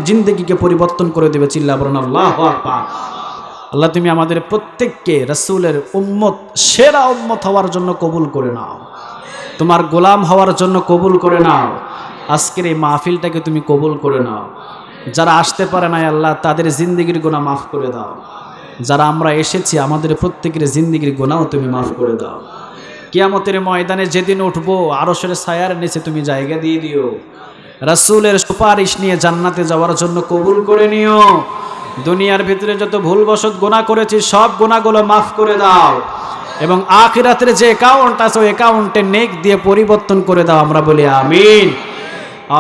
জিন্দেগিকে পরিবর্তন করে দেবে। চিল্লা বলেন আল্লাহু আকবার। আল্লাহ তুমি আমাদের প্রত্যেককে রাসূলের উম্মত, সেরা উম্মত হওয়ার জন্য কবুল করে নাও, তোমার গোলাম হওয়ার জন্য কবুল করে নাও। আজকের এই মাহফিলটাকে তুমি কবুল করে নাও। যারা আসতে পারে না আল্লাহ, তাদের জিন্দেগির গুনাহ মাফ করে দাও। যারা আমরা এসেছি, আমাদের প্রত্যেকের জিন্দেগির গুনাহও তুমি মাফ করে দাও। কিয়ামতের ময়দানে যেদিন উঠবো, আরশের ছায়ার নিচে তুমি জায়গা দিয়ে দিও। রাসূলের সুপারিশ নিয়ে জান্নাতে যাওয়ার জন্য কবুল করে নিও। দুনিয়ার ভিতরে যত ভুলবশত গুনাহ করেছি, সব গুনাহগুলো মাফ করে দাও, এবং আখিরাতের যে অ্যাকাউন্ট আছে, ওই অ্যাকাউন্টে নেক দিয়ে পরিবর্তন করে দাও। আমরা বলি আমিন।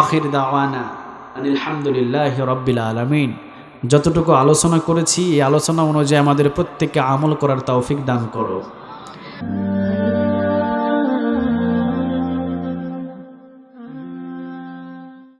আখির দাওয়ানা আলহামদুলিল্লাহি রাব্বিল আলামিন। যতটুকু আলোচনা করেছি, এই আলোচনা অনুযায়ী আমাদের প্রত্যেককে আমল করার তৌফিক দান করো।